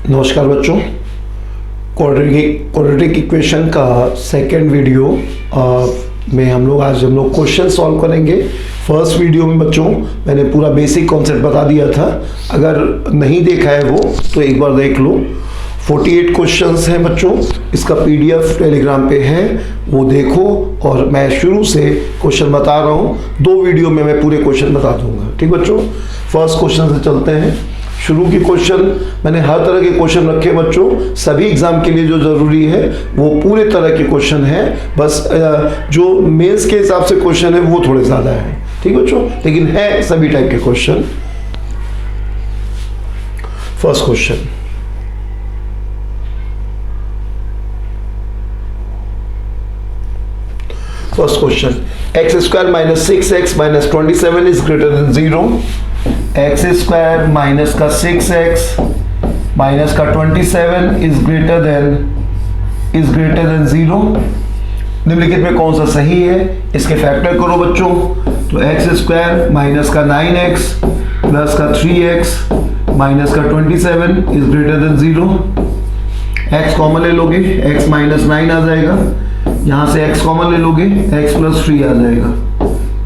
नमस्कार बच्चों, quadratic equation का सेकेंड वीडियो में हम लोग क्वेश्चन सॉल्व करेंगे। फर्स्ट वीडियो में बच्चों मैंने पूरा बेसिक कॉन्सेप्ट बता दिया था, अगर नहीं देखा है वो तो एक बार देख लो। 48 क्वेश्चंस हैं बच्चों, इसका PDF टेलीग्राम पे है, वो देखो। और मैं शुरू से क्वेश्चन बता रहा हूँ, 2 वीडियो में मैं पूरे क्वेश्चन बता दूंगा। ठीक बच्चों, फर्स्ट क्वेश्चन से चलते हैं। शुरू की क्वेश्चन मैंने हर तरह के क्वेश्चन रखे बच्चों, सभी एग्जाम के लिए जो जरूरी है वो पूरे तरह के क्वेश्चन है, बस जो मेंस के हिसाब से क्वेश्चन है वो थोड़े ज्यादा है। ठीक बच्चों, लेकिन है सभी टाइप के question. First question, first question, x square minus 6x minus 27 is greater than 0। X square minus का 6x माइनस का 27 इज ग्रेटर देन 0। निम्नलिखित में कौन सा सही है, इसके फैक्टर करो बच्चों। तो एक्स स्क्वायर माइनस का 9x प्लस का 3x माइनस का 27 is greater than 0। x common ले लोगे, x माइनस 9 आ जाएगा, यहां से x कॉमन ले लोगे, x प्लस 3 आ जाएगा,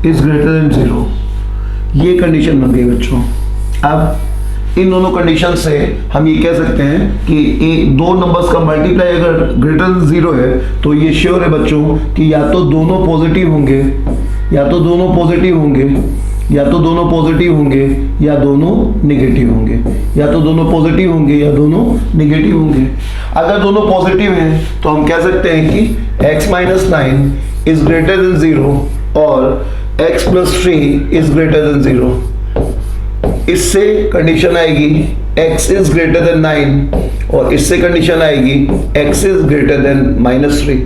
इज ग्रेटर देन 0। ये कंडीशन बन गई बच्चों। अब इन दोनों कंडीशन से हम ये कह सकते हैं कि दो नंबर्स का मल्टीप्लाई अगर ग्रेटर देन 0 है तो ये श्योर है बच्चों कि या तो दोनों पॉजिटिव होंगे, या तो दोनों पॉजिटिव होंगे, या तो दोनों पॉजिटिव होंगे, या दोनों नेगेटिव होंगे, या तो दोनों पॉजिटिव होंगे या दोनों नेगेटिव होंगे। अगर दोनों पॉजिटिव हैं तो हम कह सकते हैं कि x minus 9 is greater than 0 और x plus 3 is greater than 0। इससे कंडीशन आएगी x इज ग्रेटर देन 9 और इससे कंडीशन आएगी x is greater than minus 3।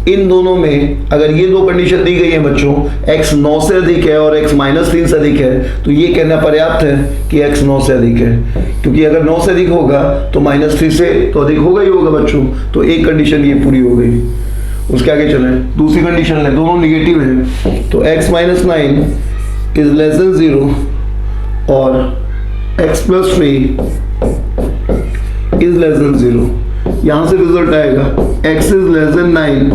इन दोनों में अगर ये दो कंडीशन दी गई है बच्चों, x 9 से अधिक है और x माइनस 3 से अधिक है, तो ये कहना पर्याप्त है कि x 9 से अधिक है, क्योंकि अगर 9 से अधिक होगा तो माइनस 3 से तो अधिक होगा ही होगा बच्चों। तो एक कंडीशन ये पूरी हो गई। उसके आगे चलें, दूसरी कंडीशन है, दोनों निगेटिव है, तो x minus 9 is less than 0 और x plus 3 is less than 0। यहां से रिजल्ट आएगा x इज लेस देन 9,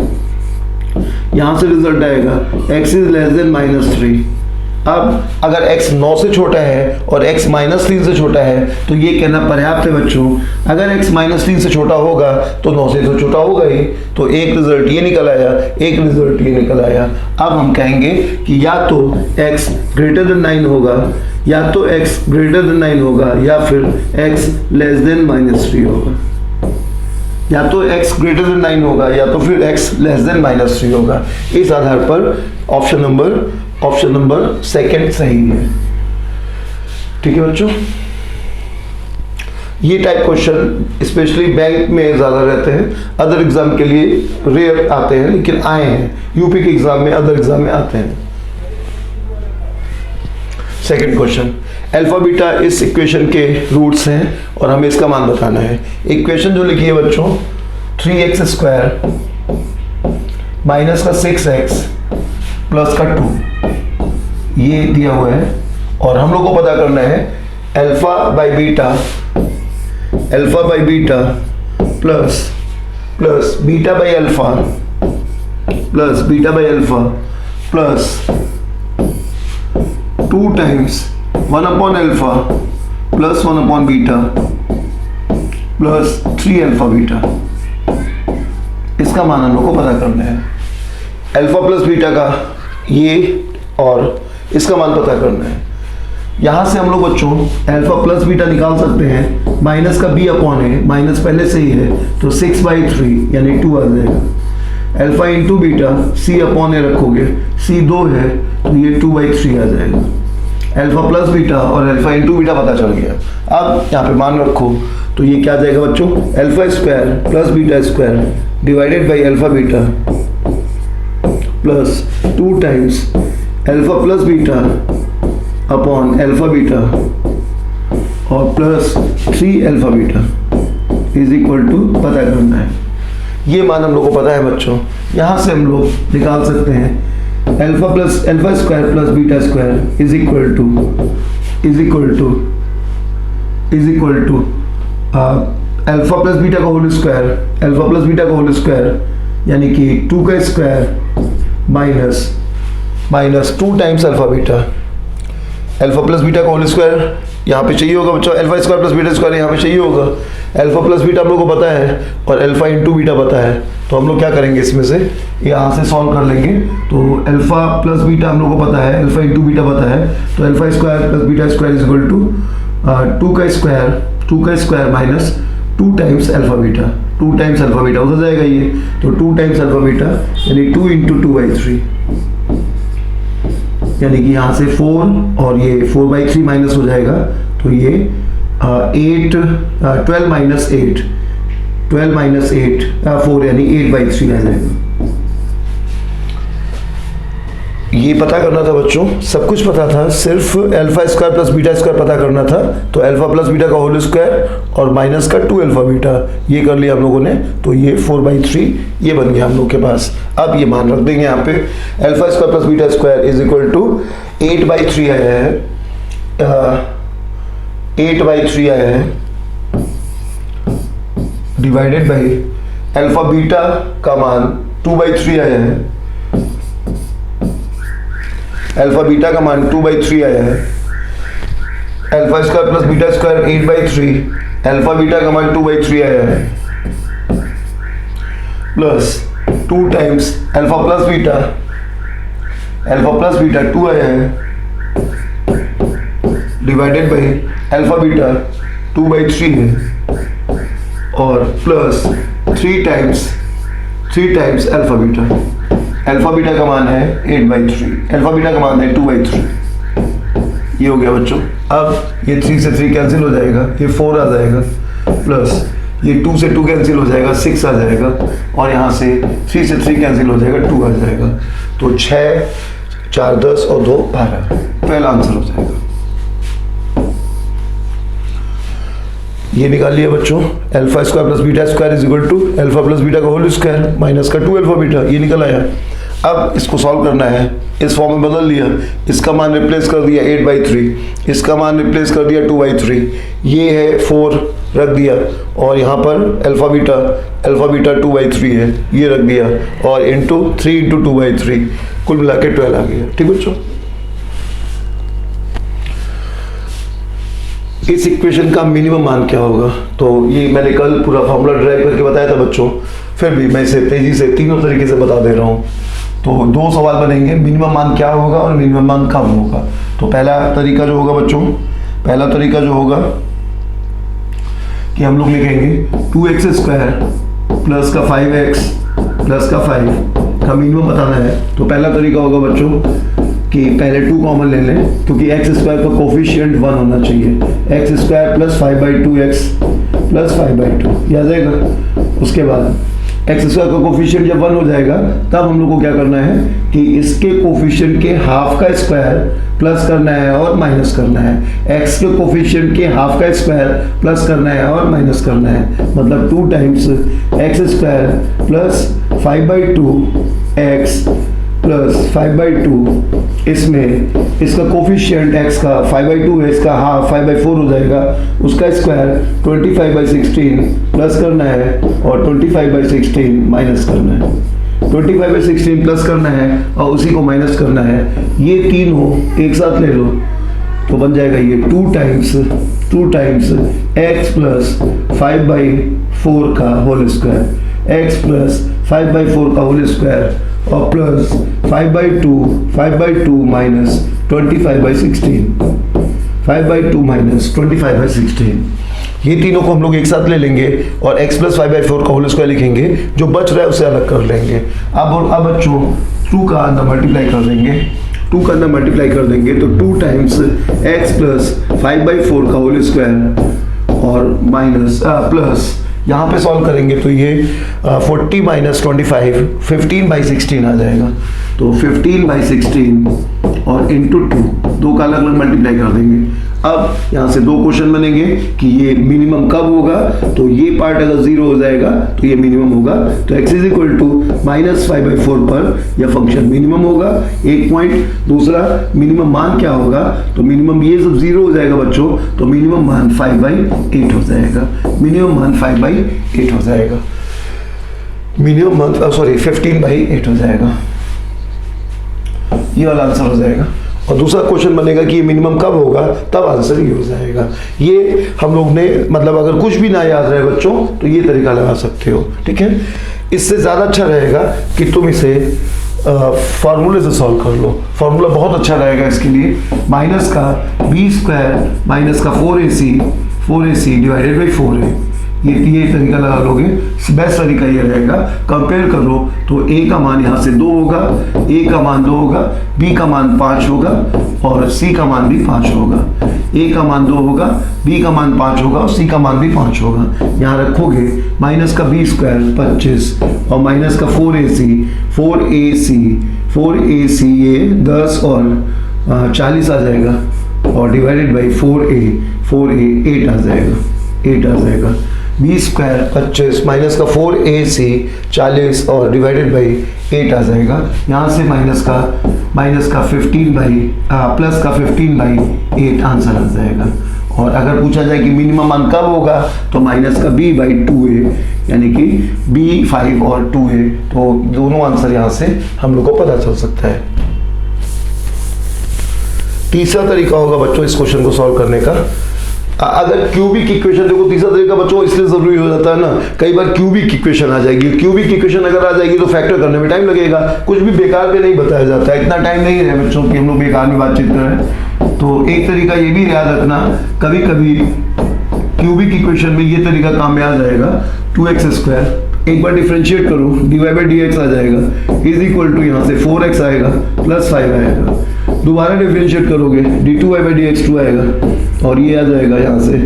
यहां से रिजल्ट आएगा x is less than minus 3। अब अगर x 9 से छोटा है और x माइनस 3 से छोटा है तो ये कहना पर्याप्त है बच्चों। अगर x माइनस 3 से छोटा होगा तो 9 से तो छोटा होगा ही, तो एक रिजल्ट ये निकल आया, एक रिजल्ट ये निकल आया। अब हम कहेंगे कि या तो x ग्रेटर देन 9 होगा, या तो x ग्रेटर देन 9 होगा, या फिर x लेस देन माइनस 3 होगा। या तो x ग्रेटर देन 9 होगा या तो फिर x लेस देन माइनस 3 होगा। इस आधार पर ऑप्शन नंबर सेकंड सही है। ठीक है बच्चों, ये टाइप क्वेश्चन स्पेशली बैंक में ज्यादा रहते हैं, अदर एग्जाम के लिए रेयर आते हैं, लेकिन आए हैं यूपी के एग्जाम में, अदर एग्जाम में आते हैं। सेकंड क्वेश्चन, अल्फा बीटा इस इक्वेशन के रूट्स हैं और हमें इसका मान बताना है। इक्वेशन जो लिखी है बच्चों, 3x स्क्वायर माइनस का 6x प्लस का 2, ये दिया हुआ है और हम लोग को पता करना है alpha by beta plus beta by alpha plus 2 times 1 upon alpha plus 1 upon beta plus 3 alpha beta. इसका मान हम लोग को पता करना है। अल्फा प्लस बीटा का ये और इसका मान पता करना है। यहां से हम लोग बच्चों अल्फा प्लस बीटा निकाल सकते हैं। माइनस का b अपॉन है, माइनस पहले से ही है, तो 6/3 यानी 2 आ जाएगा। Alpha into beta c upon a रखोगे, c 2 है तो ये 2/3 आ जाएगा। अल्फा प्लस बीटा और अल्फा इंटू बीटा पता चल गया। अब यहाँ पे मान रखो तो ये क्या आ जाएगा बच्चों, alpha square plus beta square divided by alpha beta plus 2 times alpha plus beta upon alpha beta और plus 3 alpha beta is equal to पता करना है। ये मान हम लोग को पता है बच्चों। यहाँ से हम लोग निकाल सकते हैं alpha square plus beta square is equal to alpha plus beta का होल स्क्वायर यानी कि 2 का square minus 2 times alpha plus beta का होल स्क्वायर यहाँ पे चाहिए होगा बच्चों, alpha square plus beta square यहाँ पे चाहिए होगा। अल्फा प्लस बीटा हम लोग को पता है और अल्फा इंटू बीटा पता है, तो हम लोग क्या करेंगे इसमें से यहाँ से सॉल्व कर लेंगे। तो अल्फा प्लस बीटा हम लोग को पता है, अल्फा इंटू बीटा पता है, तो alpha square plus beta square is equal to 2 का square minus 2 times alpha beta हो जाएगा ये, तो 2 टाइम्स अल्फा बीटा यानी 2 इंटू 2/3 यानी कि यहाँ से 4 और ये 4/3 माइनस हो जाएगा, तो ये 12 माइनस 8 4 यानी 8/3 आ जाएगा। ये पता करना था बच्चों, सब कुछ पता था, सिर्फ alpha square plus beta square पता करना था। तो अल्फा प्लस बीटा का होल स्क्वायर और माइनस का 2 अल्फा बीटा ये कर लिया हम लोगों ने, तो ये 4/3 ये बन गया हम लोग के पास। अब ये मान रख देंगे यहाँ पे, alpha square plus beta square is equal to 8/3 आया है, 8/3 आया है डिवाइडेड बाई अल्फा बीटा का मान 2/3 आया है, अल्फा बीटा का मान 2/3 आया है, alpha square plus beta square 8/3, alpha beta का मान 2/3 आया है, plus 2 times alpha plus beta 2 आया है डिवाइडेड बाई अल्फा बीटा 2/3 है, और प्लस 3 टाइम्स अल्फा बीटा का मान है 8/3, अल्फा बीटा का मान है 2/3। ये हो गया बच्चों। अब ये 3 से 3 कैंसिल हो जाएगा, ये 4 आ जाएगा, प्लस ये 2 से 2 कैंसिल हो जाएगा, 6 आ जाएगा, और यहाँ से 3 से 3 कैंसिल हो जाएगा, 2 आ जाएगा। तो 6, 4, 10 और 2, 12, 12 आंसर हो जाएगा। ये निकाल लिया बच्चों, alpha square plus beta square is equal to alpha plus beta का होल स्क्वायर माइनस का 2 अल्फा बीटा, ये निकल आया। अब इसको सॉल्व करना है, इस फॉर्म में बदल लिया, इसका मान रिप्लेस कर दिया 8/3, इसका मान रिप्लेस कर दिया 2/3, ये है 4 रख दिया, और यहाँ पर अल्फा बीटा 2/3 है ये रख दिया, और इंटू 3 इंटू 2/3 कुल मिला के 12 आ गया। ठीक बच्चों, इस इक्वेशन का मिनिमम मान क्या होगा, तो ये मैंने कल पूरा फॉर्मूला ड्राइव करके बताया था बच्चों, फिर भी मैं इसे तेजी से तीनों तरीके से बता दे रहा हूँ। तो 2 सवाल बनेंगे, मिनिमम मान क्या होगा और मिनिमम मान कब होगा। तो पहला तरीका जो होगा बच्चों, कि हम लोग लिखेंगे 2x² प्लस का 5x प्लस का 5 का मिनिमम बताना है। तो पहला तरीका होगा बच्चों कि पहले 2 कॉमन ले लें, क्योंकि x² का कोफिशिएंट 1 होना चाहिए, x² प्लस 5/2x प्लस 5/2 ये आ जाएगा। उसके बाद x² का कोफिशिएंट जब 1 हो जाएगा, तब हम लोग को क्या करना है कि इसके कोफिशिएंट के हाफ का स्क्वायर प्लस करना है और माइनस करना है, x के कोफिशिएंट के हाफ का स्क्वायर प्लस करना है और माइनस करना है, मतलब 2 times x² plus 5/2x plus 5/2, इसमें इसका कोफिशिएंट x का 5/2 है, इसका हाफ 5/4 हो जाएगा, उसका स्क्वायर 25/16 प्लस करना है और 25/16 माइनस करना है, 25/16 प्लस करना है और उसी को माइनस करना है। ये तीनों एक साथ ले लो तो बन जाएगा ये 2 टाइम्स x प्लस 5/4 का होल स्क्वायर, x प्लस 5/4 का होल स्क्वायर और प्लस 5/2 माइनस 25/16, 5/2 माइनस 25/16, ये तीनों को हम लोग एक साथ ले लेंगे और x प्लस 5/4 का होल स्क्वायर लिखेंगे, जो बच रहा है उसे अलग कर लेंगे। अब बच्चों 2 का अंदर मल्टीप्लाई कर देंगे, तो 2 टाइम्स x प्लस 5/4 का होल स्क्वायर और माइनस प्लस यहाँ पे सॉल्व करेंगे तो ये 40 माइनस 25 15/16 आ जाएगा। तो 15/16 और इंटू 2 का अलग अलग मल्टीप्लाई कर देंगे। अब यहाँ से दो क्वेश्चन बनेंगे कि ये मिनिमम कब होगा, तो ये पार्ट अगर 0 हो जाएगा तो ये मिनिमम होगा। तो x इज इक्वल टू -5/4 पर यह फंक्शन मिनिमम होगा, एक पॉइंट। दूसरा, मिनिमम मान क्या होगा, तो मिनिमम ये जब 0 हो जाएगा बच्चों तो मिनिमम मान 5/8 हो जाएगा, मिनिमम मान 5/8 हो जाएगा, मिनिमम मान 15/8 हो जाएगा, ये वाला आंसर हो जाएगा। और दूसरा क्वेश्चन बनेगा कि ये मिनिमम कब होगा, तब आंसर ये हो जाएगा। ये हम लोग ने मतलब अगर कुछ भी ना याद रहे बच्चों तो ये तरीका लगा सकते हो, ठीक है। इससे ज़्यादा अच्छा रहेगा कि तुम इसे फार्मूले से सॉल्व कर लो, फार्मूला बहुत अच्छा रहेगा इसके लिए। माइनस का b² माइनस का 4ac डिवाइडेड बाई 4a, ये तरीका लगा लोगे, बेस्ट तरीका ये रहेगा। कंपेयर करो तो a का मान यहाँ से 2 होगा, a का मान 2 होगा, b का मान 5 होगा और c का मान भी 5 होगा। a का मान 2 होगा, b का मान 5 होगा और c का मान भी 5 होगा। यहाँ रखोगे माइनस का b² 25 और माइनस का 4ac ये 10 और 40 आ जाएगा और डिवाइडेड बाई 4a 8 आ जाएगा। b² 25 माइनस का 4ac 40 और डिवाइडेड बाई 8 आ जाएगा। यहाँ से माइनस का 15 प्लस का 15/8 आंसर आ जाएगा। और अगर पूछा जाए कि मिनिमम मान कब होगा तो माइनस का b/2a यानी कि b 5 और 2a, तो दोनों आंसर यहाँ से हम लोग को पता चल सकता है। तीसरा तरीका होगा बच्चों इस क्वेश्चन को सॉल्व करने का, अगर क्यूबिक इक्वेशन, देखो तीसरा तरीका बच्चों इसलिए जरूरी हो जाता है ना, कई बार क्यूबिक इक्वेशन आ जाएगी, क्यूबिक इक्वेशन अगर आ जाएगी तो फैक्टर करने में टाइम लगेगा, कुछ भी बेकार में नहीं बताया जाता है, इतना टाइम नहीं है बच्चों कि हम लोग बेकार में बातचीत करें। तो एक तरीका ये भी याद रखना, कभी कभी क्यूबिक इक्वेशन में ये तरीका काम में आ जाएगा। 2x², एक बार डिफरेंशिएट करो, dy/dx आ जाएगा, इज इक्वल टू यहाँ से 4x आएगा प्लस 5 आएगा। दोबारा डिफरेंशिएट करोगे d2y/dx 2 आएगा और ये आ जाएगा यहाँ से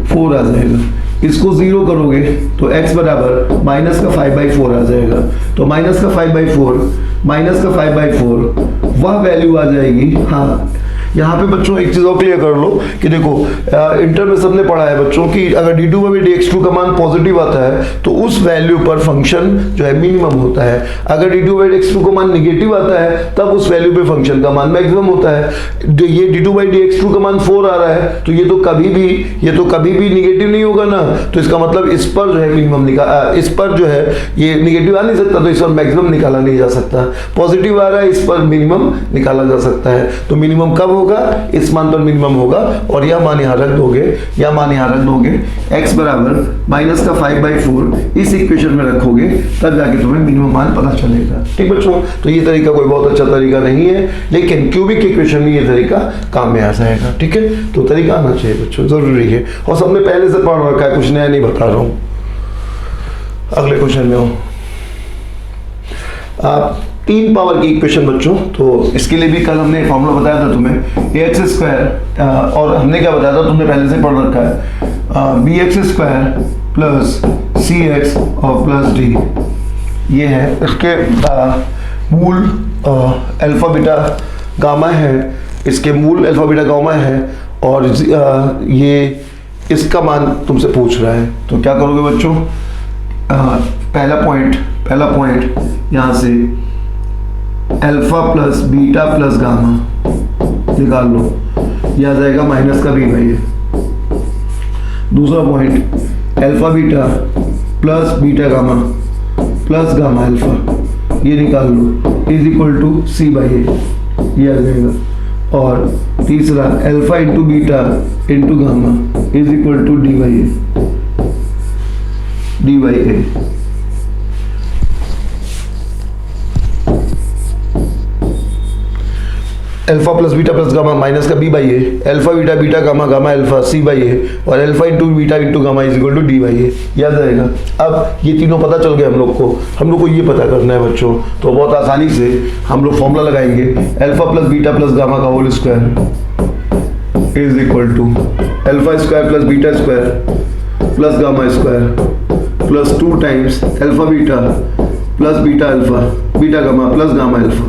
4 आ जाएगा। इसको 0 करोगे तो x बराबर माइनस का 5/4 आ जाएगा। तो माइनस का 5/4 वह वैल्यू आ जाएगी। हाँ, यहाँ पे बच्चों एक चीज और क्लियर कर लो कि देखो इंटर में सबने पढ़ा है बच्चों कि अगर d2/dx2 का मान पॉजिटिव आता है तो उस वैल्यू पर फंक्शन जो है मिनिमम होता है, अगर d2/dx2 का मान निगेटिव आता है तब उस वैल्यू पे फंक्शन का मान मैक्सिमम होता है। ये d2/dx2 का मान 4 आ रहा है तो ये तो कभी भी निगेटिव नहीं होगा ना, तो इसका मतलब इस पर जो है मिनिमम इस पर जो है ये निगेटिव आ नहीं सकता, तो इस पर मैक्सिमम निकाला नहीं जा सकता। पॉजिटिव आ रहा है, इस पर मिनिमम निकाला जा सकता है। तो मिनिमम कब होगा, इस मान पर मिनिमम होगा और यह मान यहाँ रख दोगे, x बराबर माइनस का 5/4 इस इक्वेशन में रखोगे तब जाके तुम्हें मिनिमम मान पता चलेगा। ठीक बच्चों, तो ये तरीका कोई बहुत अच्छा तरीका नहीं है, लेकिन क्यूबिक इक्वेशन में ये तरीका काम में आ जाएगा। ठीक है, तो तरीका आना चाहिए बच्चों, जरूरी है और सबने पहले से पढ़ रखा है, कुछ नया नहीं बता रहा हूँ। अगले क्वेश्चन में हो आप 3 पावर की इक्वेशन बच्चों, तो इसके लिए भी कल हमने फॉर्मूला बताया था तुम्हें, ax² और हमने क्या बताया था, तुमने पहले से पढ़ रखा है, bx² प्लस cx और प्लस d, ये है इसके मूल अल्फा बीटा गामा है, इसके मूल अल्फा बीटा गामा है और ये इसका मान तुमसे पूछ रहा है। तो क्या करोगे बच्चों, पहला पॉइंट यहाँ से alpha plus beta plus gamma निकाल लो, यह आ जाएगा माइनस का b/a। दूसरा point alpha beta plus beta gamma plus gamma alpha, ये निकाल लो, इज इक्वल टू c/a, ये आ जाएगा। और तीसरा alpha into beta into gamma is equal to d/a। Alpha plus beta plus gamma minus का b/a, alpha beta beta gamma gamma alpha c/a और alpha into beta into gamma is equal to d/a, याद रहेगा। अब ये तीनों पता चल गए हम लोग को ये पता करना है बच्चों, तो बहुत आसानी से हम लोग फॉर्मूला लगाएंगे, alpha plus beta plus gamma का whole square is equal to alpha square plus beta square plus gamma square plus 2 times alpha beta plus beta alpha beta gamma plus gamma alpha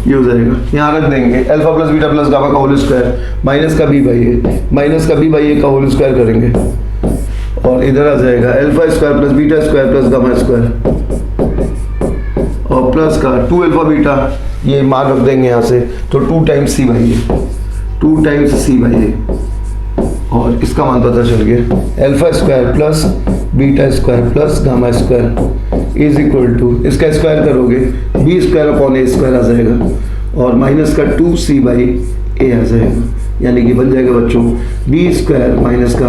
ये हो जाएगा, यहाँ रख देंगे alpha plus beta plus gamma का whole square minus का b by a, minus का b by a का होल स्क्वायर करेंगे और इधर आ जाएगा alpha square plus beta square plus gamma square और प्लस का 2 अल्फा बीटा, ये मान रख देंगे यहाँ से, तो 2 times c by a, 2 times c by a और इसका मान पता चल गया alpha square plus beta square plus gamma square is equal to, इसका स्क्वायर करोगे b square upon a square आ जाएगा और माइनस का 2c बाई ए आ जाएगा, यानी कि बन जाएगा बच्चों बी स्क्वायर माइनस का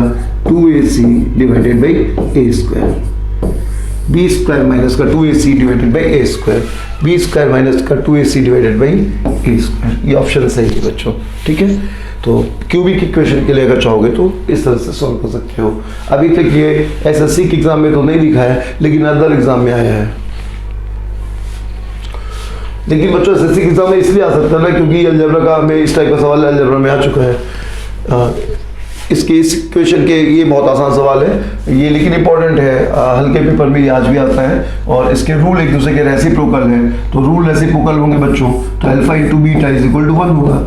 2ac divided by a square, b square minus का 2ac divided by a square, b square minus का 2ac divided by a square, ये ऑप्शन सही है बच्चों। ठीक है, तो क्यूबिक इक्वेशन के लिए अगर चाहोगे तो इस तरह से सॉल्व कर सकते हो। अभी तक ये एसएससी के एग्जाम में तो नहीं लिखा है, लेकिन अदर एग्जाम में आया है। लेकिन बच्चों एसएससी के एग्जाम में इसलिए आ सकता है ना, क्योंकि अलजेब्रा का हमें इस टाइप का सवाल अलजेब्रा में आ चुका है। इसके इस क्वेश्चन के ये बहुत आसान सवाल है ये, लेकिन इंपॉर्टेंट है, हल्के पेपर में ये आज भी आता है और इसके रूल एक दूसरे के रेसिप्रोकल हैं, तो रूल रेसिप्रोकल होंगे बच्चों, तो alpha into beta is equal to 1 होगा,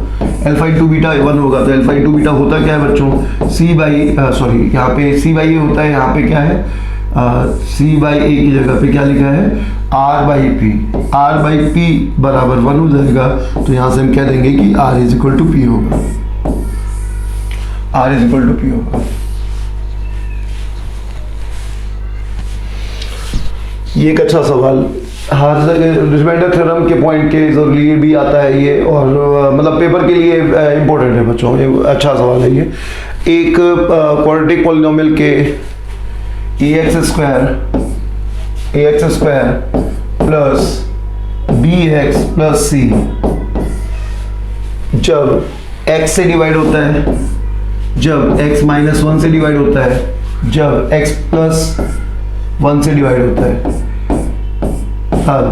अल्फा इंटू बीटा 1 होगा, तो अल्फा इंटू बीटा होता क्या है बच्चों सी बाई यहाँ पे सी बाई ए होता है, यहाँ पे क्या है सी बाई ए की जगह पे क्या लिखा है r by p, r by p बराबर 1 हो जाएगा, तो यहाँ से हम कह देंगे कि r is equal to p होगा, r is equal to p होगा। ये एक अच्छा सवाल, हर जगह रिमाइंडर थ्योरम के पॉइंट के लिए भी आता है ये, और मतलब पेपर के लिए इंपॉर्टेंट है बच्चों, ये अच्छा सवाल है ये। एक क्वाड्रेटिक पॉलिनोमियल के x square plus b x plus c जब x से डिवाइड होता है, जब x माइनस 1 से डिवाइड होता है, जब x प्लस 1 से डिवाइड होता है, अब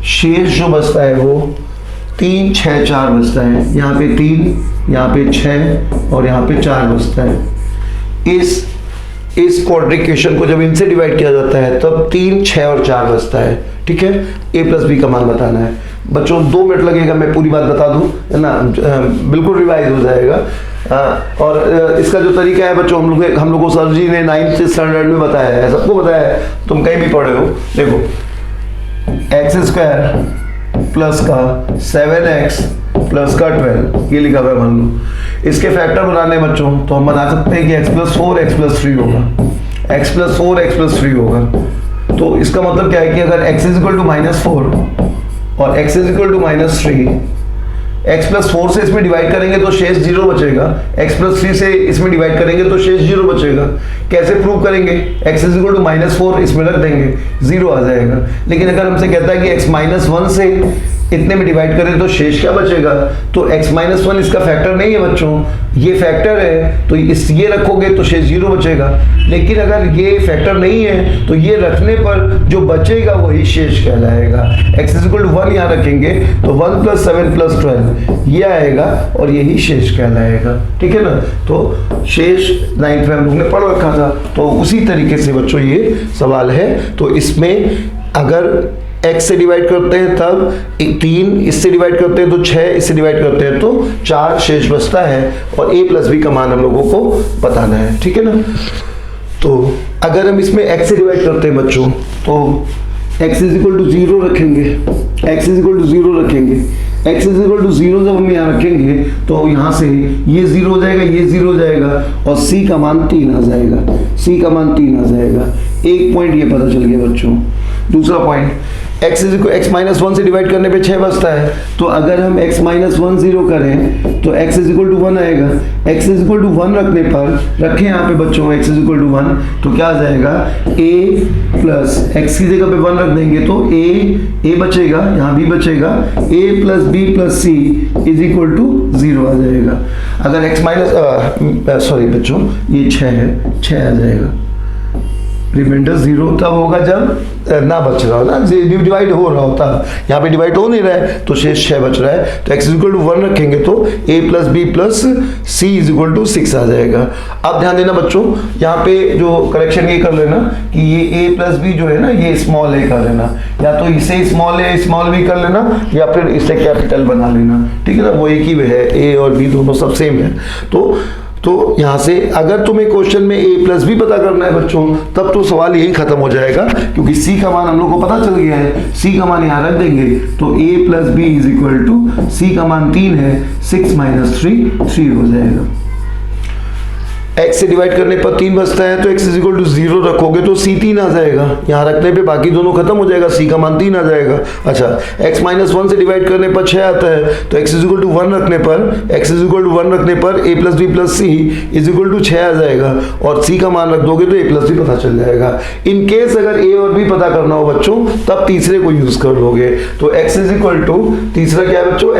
शेष जो बचता है वो 3, 6, 4 बचता है, यहाँ पे 3, यहाँ पे 6 और यहाँ पे 4 बचता है। इस क्वाड्रिकेशन को जब इनसे डिवाइड किया जाता है तब 3, 6 और 4 बचता है। ठीक है, a प्लस बी का मान बताना है बच्चों, 2 मिनट लगेगा, मैं पूरी बात बता दूं है ना, बिल्कुल रिवाइज हो जाएगा। और इसका जो तरीका है बच्चों, हम लोग को सर जी ने 9th स्टैंडर्ड में बताया है, सबको बताया है, तुम कहीं भी पढ़े हो। देखो एक्स स्क्वायर प्लस का 7x प्लस का 12 ये लिखा हुआ है, मान लो इसके फैक्टर बनाने बच्चों, तो हम बना सकते हैं कि x प्लस 4 x प्लस 3 होगा, x प्लस 4 x प्लस 3 होगा। तो इसका मतलब क्या है कि अगर x इज इक्वल टू -4 और x is equal to -3, x plus 4 से इसमें डिवाइड करेंगे तो शेष 0 बचेगा, x प्लस 3 से इसमें डिवाइड करेंगे तो शेष 0 बचेगा। कैसे प्रूव करेंगे, x इज इक्वल टू -4 इसमें रख देंगे 0 आ जाएगा। लेकिन अगर हमसे कहता है कि x माइनस 1 से इतने में डिवाइड करें तो शेष क्या बचेगा, तो x माइनस 1 इसका फैक्टर नहीं है बच्चों, ये फैक्टर है, तो ये रखोगे तो शेष 0 बचेगा। लेकिन अगर ये फैक्टर नहीं है तो ये रखने पर जो बचेगा वही शेष कहलाएगा। x इज इक्वल टू 1 यहाँ रखेंगे तो 1 प्लस 7 प्लस 12 ये आएगा और यही शेष कहलाएगा। ठीक है ना, तो शेष 9th में हम लोग ने पढ़ रखा था, तो उसी तरीके से बच्चों ये सवाल है। तो इसमें अगर x से डिवाइड करते हैं तब 3, इससे डिवाइड करते हैं तो 6, इससे डिवाइड करते हैं तो 4 शेष बचता है और a प्लस बी का मान हम लोगों को बताना है। ठीक है ना, तो अगर हम इसमें x से डिवाइड करते हैं बच्चों तो x इज इक्वल टू 0 रखेंगे, x इज इक्वल टू 0 रखेंगे, x इज इक्वल टू 0 जब हम यहाँ रखेंगे तो यहाँ से ये 0 हो जाएगा, ये 0 हो जाएगा और c का मान 3 आ जाएगा, c का मान 3 आ जाएगा। एक पॉइंट ये पता चल गया बच्चों। दूसरा पॉइंट, x माइनस 1 से डिवाइड करने पे 6 बचता है, तो अगर हम x माइनस 1 0 करें तो x इज इक्वल टू 1 आएगा। x इज इक्वल टू 1 रखने पर, रखें यहाँ पे बच्चों x इज इक्वल टू 1, तो क्या आ जाएगा a प्लस x की जगह पे 1 रख देंगे तो a बचेगा, यहाँ भी बचेगा, a plus b plus c is equal to 0 आ जाएगा। अगर x माइनस सॉरी बच्चों ये 6 है, 6 आ जाएगा, रिमाइंडर 0 तब होगा जब ना बच रहा हो ना, डिवाइड हो रहा होता, यहाँ पे डिवाइड हो नहीं रहा है तो शेष 6 बच रहा है। तो x इक्वल टू 1 रखेंगे तो a plus b plus c is equal to 6 आ जाएगा। अब ध्यान देना बच्चों, यहाँ पे जो करेक्शन ये कर लेना कि ये a प्लस बी जो है ना ये स्मॉल a कर लेना, या तो इसे स्मॉल a स्मॉल b कर लेना या फिर इसे कैपिटल बना लेना, ठीक है ना, वो एक ही वे है, a और b दोनों सब सेम है। तो यहाँ से अगर तुम्हें क्वेश्चन में a प्लस बी पता करना है बच्चों, तब तो सवाल यही खत्म हो जाएगा, क्योंकि c का मान हम लोग को पता चल गया है, c का मान यहाँ रख देंगे तो a plus b is equal to c का मान 3 है, 6 माइनस 3 हो जाएगा। x से डिवाइड करने पर 3 बचता है तो x इज इक्वल टू 0 रखोगे तो c 3 आ जाएगा, यहाँ रखने पे बाकी दोनों खत्म हो जाएगा, c का मान 3 आ जाएगा। अच्छा, x माइनस 1 से डिवाइड करने पर 6 आता है तो x इज इक्वल टू 1 रखने पर a plus b plus c is equal to 6 आ जाएगा, और c का मान रख दोगे तो a प्लस बी पता चल जाएगा। इन केस अगर a और b पता करना हो बच्चों तब तीसरे को यूज कर लोगे, तो x इज इक्वल टू, तीसरा क्या है बच्चों,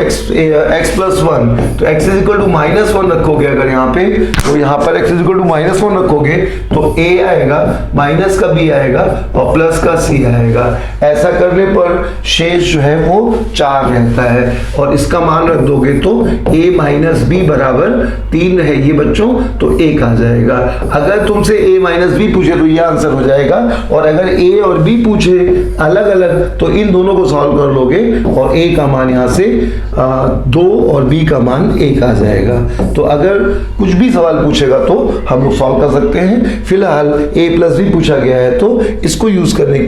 x प्लस 1, तो x is equal to minus 1 रखोगे अगर यहाँ पे, तो यहाँ पर x is equal to minus 1 रखोगे तो a आएगा, माइनस का b आएगा और प्लस का c आएगा। ऐसा करने पर शेष जो है वो 4 रहता है, और इसका मान रख दोगे तो a माइनस बी बराबर 3 है ये बच्चों, तो 1 आ जाएगा। अगर तुमसे a माइनस बी पूछे तो ये आंसर हो जाएगा, और अगर a और b पूछे अलग अलग तो इन दोनों को सॉल्व कर लोगे और a का मान यहाँ से 2 और b का मान 1 आ जाएगा। तो अगर कुछ भी सवाल पूछेगा तो हम लोग सॉल्व कर सकते हैं। फिलहाल a प्लस बी पूछा गया है तो इसको यूज करने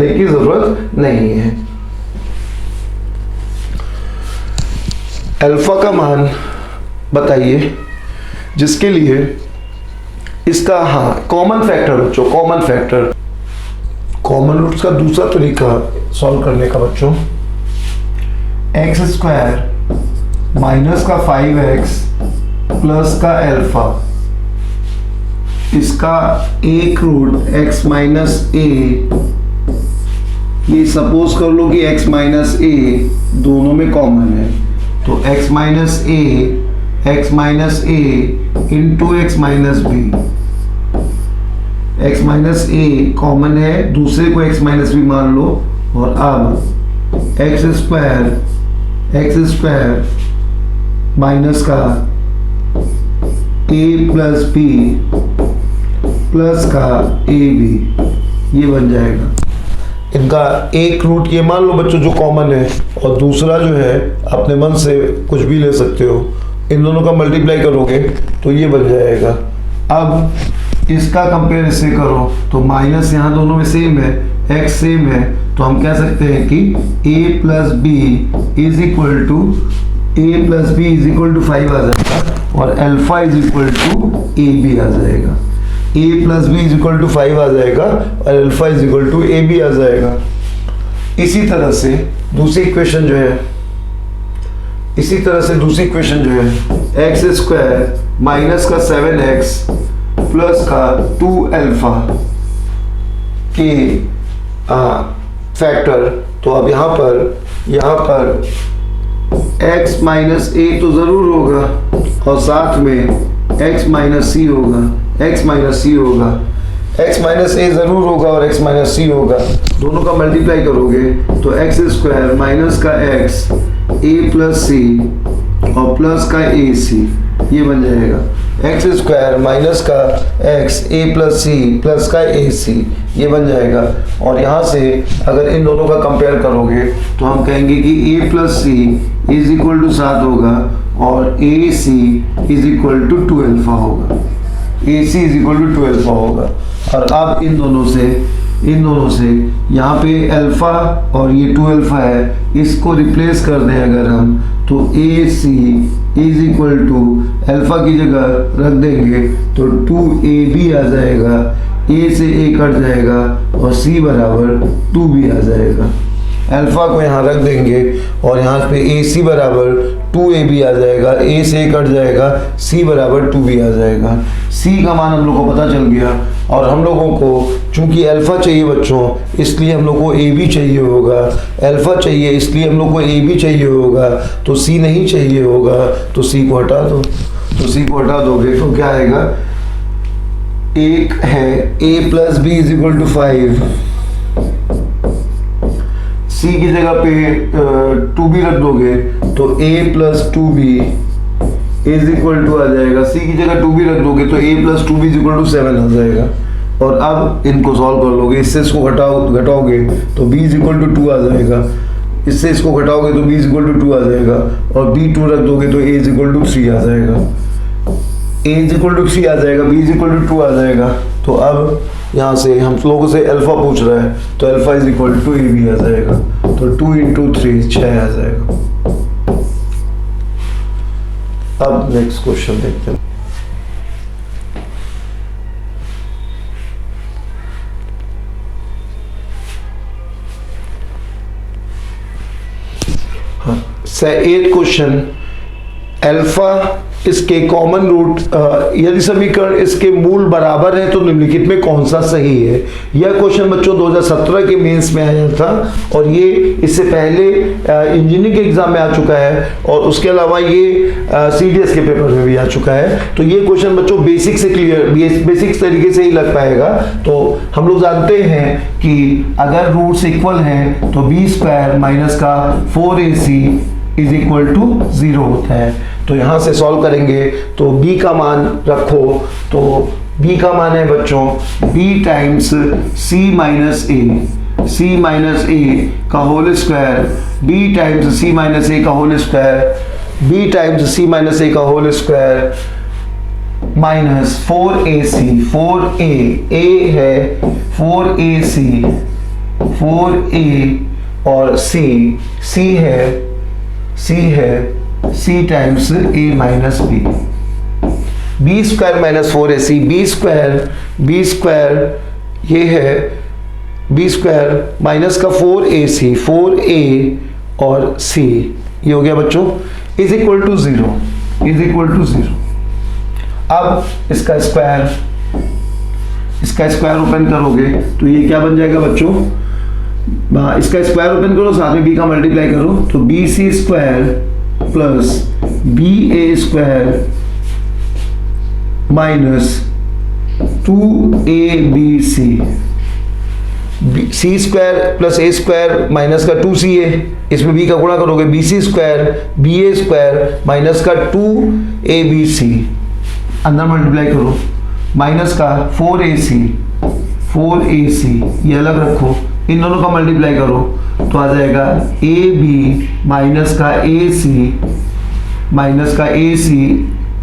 की जरूरत नहीं है। अल्फा का मान बताइए जिसके लिए इसका, हाँ, कॉमन फैक्टर बच्चों, कॉमन रूट्स का दूसरा तरीका सॉल्व करने का बच्चों, एक्स स्क्वायर माइनस का 5x प्लस का अल्फा, इसका एक रूट x माइनस a, ये सपोज कर लो कि x माइनस a दोनों में कॉमन है, तो x minus a into x minus b, x minus a common है, दूसरे को x माइनस b मान लो, और अब एक्स स्क्वायर माइनस का a प्लस बी प्लस का ए बी, ये बन जाएगा। इनका एक रूट ये मान लो बच्चों जो कॉमन है, और दूसरा जो है अपने मन से कुछ भी ले सकते हो, इन दोनों का मल्टीप्लाई करोगे तो ये बन जाएगा। अब इसका कंपेयर इससे करो तो माइनस यहाँ दोनों में सेम है, x सेम है, तो हम कह सकते हैं कि a plus b is equal to 5 आ जाएगा, और alpha is equal to a b आ जाएगा। a plus b is equal to 5 आ जाएगा और alpha is equal to a b आ जाएगा। इसी तरह से दूसरी इक्वेशन जो है, एक्स स्क्वायर माइनस का 7x प्लस का 2 अल्फा के फैक्टर, तो अब यहाँ पर x माइनस a तो जरूर होगा, और साथ में x माइनस c होगा, x माइनस a जरूर होगा और x माइनस c होगा, दोनों का मल्टीप्लाई करोगे तो एक्स स्क्वायर माइनस का x a प्लस c और प्लस का ए सी, ये बन जाएगा। एक्स स्क्वायर माइनस का x a plus c plus का ए सी, ये बन जाएगा। और यहाँ से अगर इन दोनों का कंपेयर करोगे तो हम कहेंगे कि a plus c is equal to 7 होगा, और a c is equal to 2 alpha होगा, AC is equal to 2 alpha होगा। और अब इन दोनों से यहाँ पे अल्फा और ये 2 अल्फा है, इसको रिप्लेस कर दें अगर हम, तो AC is equal to alpha की जगह रख देंगे तो 2AB आ जाएगा, A से A कट जाएगा और C बराबर 2B आ जाएगा। अल्फा को यहाँ रख देंगे और यहाँ पे AC बराबर 2AB आ जाएगा, A से A कट जाएगा, C बराबर 2B आ जाएगा। C का मान हम लोग को पता चल गया, और हम लोगों को चूंकि अल्फा चाहिए बच्चों इसलिए हम लोग को AB चाहिए होगा, अल्फा चाहिए इसलिए हम लोग को AB चाहिए होगा, तो C नहीं चाहिए होगा, तो C को हटा दो, तो C को हटा दोगे तो क्या आएगा, एक है a plus b is equal to 5, c की जगह पे 2b रख दोगे तो a plus 2b is equal to आ जाएगा, c की जगह 2b रख दोगे तो a plus 2b is equal to 7 आ जाएगा। और अब इनको सॉल्व कर लोगे, इससे इसको घटाओगे तो b इज इक्वल टू 2 आ जाएगा, इससे इसको घटाओगे तो b इज इक्वल टू 2 आ जाएगा, और b 2 रख दोगे तो a इज इक्वल टू 3 आ जाएगा, a इज इक्वल टू 3 आ जाएगा, b इज इक्वल टू 2 आ जाएगा। तो अब यहाँ से हम लोगों से अल्फा पूछ रहा है तो alpha is equal to a b आ जाएगा, तो 2 इंटू 3 6 आ जाएगा। अब नेक्स्ट क्वेश्चन देखते हैं। एट क्वेश्चन, अल्फा इसके कॉमन रूट यदि समीकरण इसके मूल बराबर है तो निम्नलिखित में कौन सा सही है। यह क्वेश्चन बच्चों 2017 के मेंस में आया था और ये इससे पहले इंजीनियरिंग के एग्जाम में आ चुका है और उसके अलावा ये सीडीएस के पेपर में भी आ चुका है। तो ये क्वेश्चन बच्चों बेसिक से क्लियर, बेसिक तरीके से ही लग पाएगा। तो हम लोग जानते हैं कि अगर रूट्स इक्वल हैं तो b स्क्वायर माइनस का 4ac इज इक्वल टू 0 होता है। तो यहाँ से सॉल्व करेंगे तो b का मान रखो, तो b का मान है बच्चों b times c minus a का whole square, b times c minus a का whole square, b times c minus a का whole square minus 4ac, 4a a है 4ac 4a और c है c times a minus b square minus 4ac, b square ये है b square minus का 4ac 4a और c, ये हो गया बच्चों इज इक्वल टू 0। अब इसका स्क्वायर ओपन करोगे तो ये क्या बन जाएगा बच्चों, इसका स्क्वायर ओपन करो, साथ में b का मल्टीप्लाई करो तो bc square plus ba square minus 2abc, c square plus a square minus का 2ca, इसमें b का गुणा करोगे bc square ba square minus का 2abc, अंदर मल्टीप्लाई करो माइनस का 4ac ये अलग रखो, इन दोनों का मल्टीप्लाई करो तो आ जाएगा ab माइनस का ac माइनस का ac,